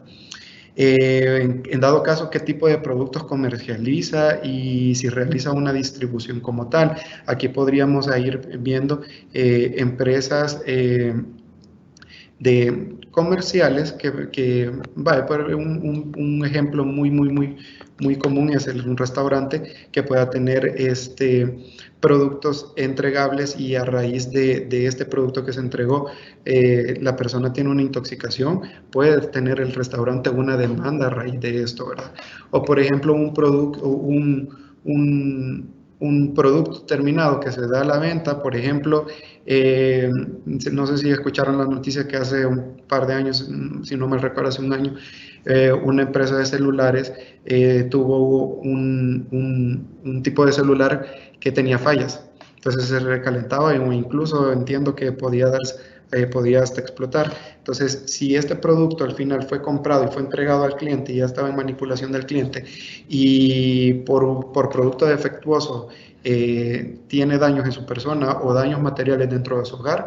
En dado caso, qué tipo de productos comercializa y si realiza una distribución como tal. Aquí podríamos ir viendo empresas de comerciales vale, por un ejemplo muy común es un restaurante que pueda tener productos entregables, y a raíz de este producto que se entregó, la persona tiene una intoxicación, puede tener el restaurante una demanda a raíz de esto, ¿verdad? O por ejemplo, un producto terminado que se da a la venta, por ejemplo, no sé si escucharon la noticia que hace un par de años, si no me recuerdo, hace un año, una empresa de celulares tuvo un tipo de celular que tenía fallas. Entonces se recalentaba o incluso entiendo que podía hasta explotar. Entonces, si este producto al final fue comprado y fue entregado al cliente y ya estaba en manipulación del cliente, y por producto defectuoso tiene daños en su persona o daños materiales dentro de su hogar,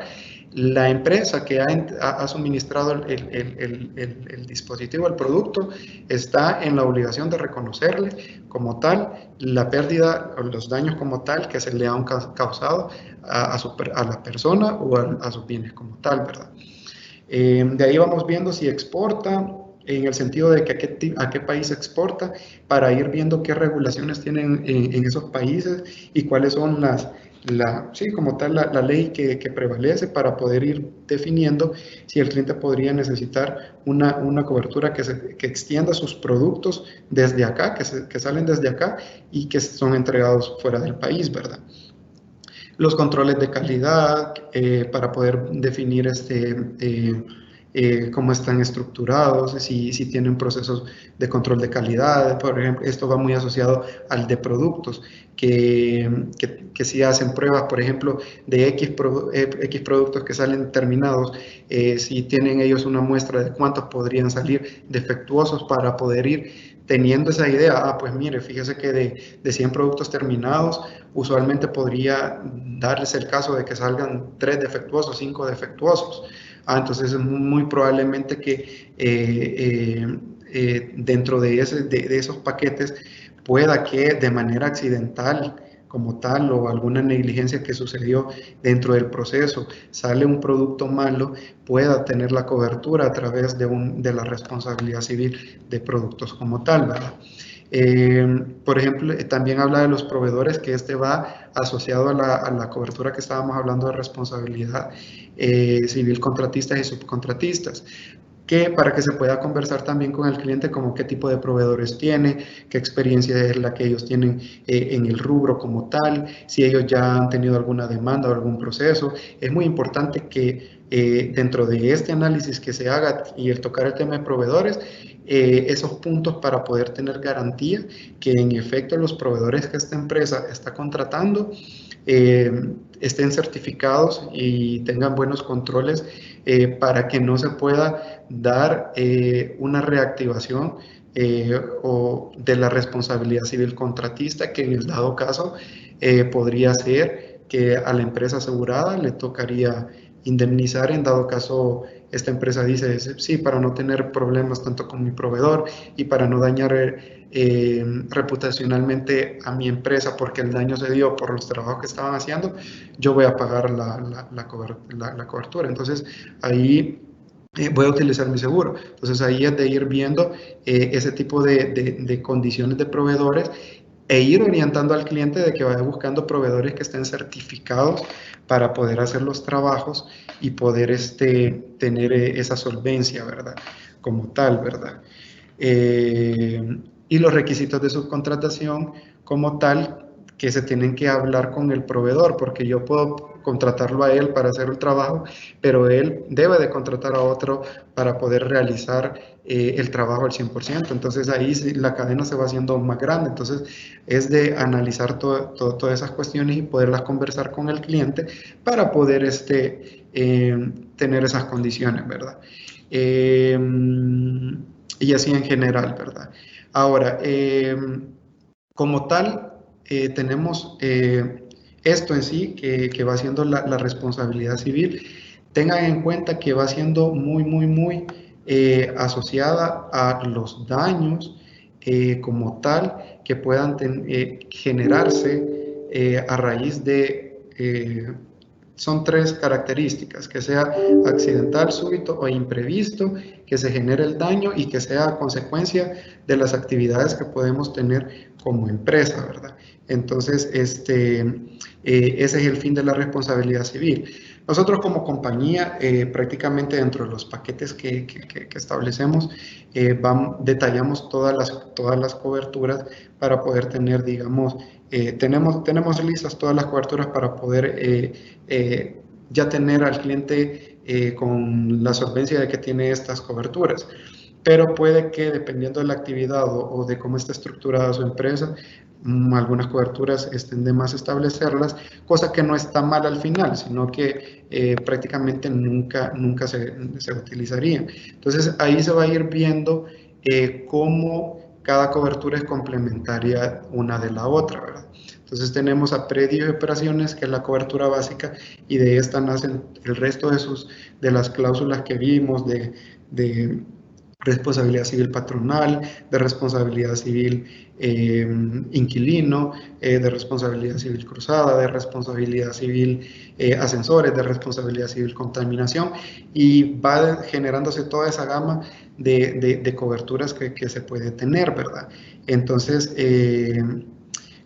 la empresa que ha suministrado el dispositivo, el producto, está en la obligación de reconocerle como tal la pérdida o los daños como tal que se le han causado a la persona o a sus bienes como tal, ¿verdad? De ahí vamos viendo si exporta, en el sentido de que a qué país exporta, para ir viendo qué regulaciones tienen en esos países y cuáles son sí, como tal, la ley que prevalece, para poder ir definiendo si el cliente podría necesitar una cobertura que extienda sus productos desde acá, que salen desde acá y que son entregados fuera del país, ¿verdad? Los controles de calidad, para poder definir cómo están estructurados, si tienen procesos de control de calidad. Por ejemplo, esto va muy asociado al de productos, que si hacen pruebas, por ejemplo, de X productos que salen terminados, si tienen ellos una muestra de cuántos podrían salir defectuosos, para poder ir teniendo esa idea. Pues mire, fíjese que de 100 productos terminados, usualmente podría darles el caso de que salgan 3 defectuosos, 5 defectuosos. Entonces es muy probablemente que dentro de esos paquetes pueda que de manera accidental como tal o alguna negligencia que sucedió dentro del proceso, sale un producto malo, pueda tener la cobertura a través de la responsabilidad civil de productos como tal, ¿verdad? Por ejemplo, también habla de los proveedores, que este va asociado a la cobertura que estábamos hablando de responsabilidad civil contratistas y subcontratistas, que para que se pueda conversar también con el cliente como qué tipo de proveedores tiene, qué experiencia es la que ellos tienen en el rubro como tal, si ellos ya han tenido alguna demanda o algún proceso. Es muy importante que dentro de este análisis que se haga y el tocar el tema de proveedores, esos puntos para poder tener garantía que en efecto los proveedores que esta empresa está contratando estén certificados y tengan buenos controles para que no se pueda dar una reactivación o de la responsabilidad civil contratista, que en el dado caso podría ser que a la empresa asegurada le tocaría indemnizar en dado caso esta empresa dice, sí, para no tener problemas tanto con mi proveedor y para no dañar reputacionalmente a mi empresa porque el daño se dio por los trabajos que estaban haciendo, yo voy a pagar la cobertura. Entonces, ahí voy a utilizar mi seguro. Entonces, ahí es de ir viendo ese tipo de condiciones de proveedores e ir orientando al cliente de que vaya buscando proveedores que estén certificados para poder hacer los trabajos y poder tener esa solvencia, ¿verdad? Como tal, ¿verdad? Y los requisitos de subcontratación como tal que se tienen que hablar con el proveedor, porque yo puedo contratarlo a él para hacer el trabajo, pero él debe de contratar a otro para poder realizar el trabajo al 100%. Entonces ahí la cadena se va haciendo más grande. Entonces es de analizar todas esas cuestiones y poderlas conversar con el cliente para poder tener esas condiciones, ¿verdad? Y así en general, ¿verdad? Ahora, como tal, tenemos esto en sí, que va siendo la responsabilidad civil. Tengan en cuenta que va siendo muy asociada a los daños como tal que puedan generarse a raíz son tres características, que sea accidental, súbito o imprevisto, que se genere el daño y que sea consecuencia de las actividades que podemos tener como empresa, ¿verdad? Entonces, ese es el fin de la responsabilidad civil. Nosotros como compañía, prácticamente dentro de los paquetes que establecemos, detallamos todas las coberturas para poder tener, digamos, tenemos listas todas las coberturas para poder ya tener al cliente con la solvencia de que tiene estas coberturas. Pero puede que dependiendo de la actividad o de cómo está estructurada su empresa, algunas coberturas estén de más establecerlas, cosa que no está mal al final, sino que prácticamente nunca se utilizarían. Entonces ahí se va a ir viendo cómo cada cobertura es complementaria una de la otra, ¿verdad? Entonces tenemos a predios y operaciones, que es la cobertura básica, y de esta nacen el resto de las cláusulas que vimos de responsabilidad civil patronal, de responsabilidad civil inquilino, de responsabilidad civil cruzada, de responsabilidad civil ascensores, de responsabilidad civil contaminación, y va generándose toda esa gama de coberturas que se puede tener, ¿verdad? Entonces,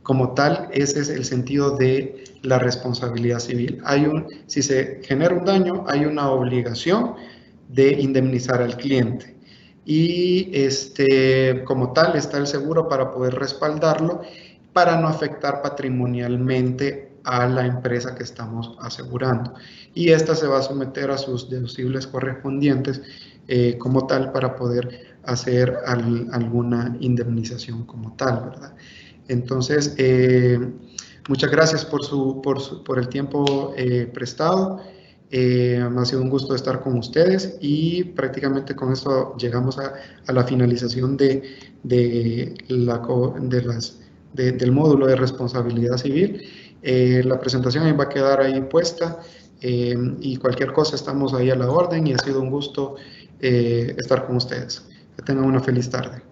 como tal, ese es el sentido de la responsabilidad civil. Si se genera un daño, hay una obligación de indemnizar al cliente. Y como tal está el seguro para poder respaldarlo, para no afectar patrimonialmente a la empresa que estamos asegurando. Y esta se va a someter a sus deducibles correspondientes como tal para poder hacer alguna indemnización como tal, ¿verdad? Entonces, muchas gracias por el tiempo prestado. Me ha sido un gusto estar con ustedes y prácticamente con esto llegamos a la finalización del módulo de responsabilidad civil La presentación ahí va a quedar ahí puesta y cualquier cosa estamos ahí a la orden y ha sido un gusto estar con ustedes. Que tengan una feliz tarde.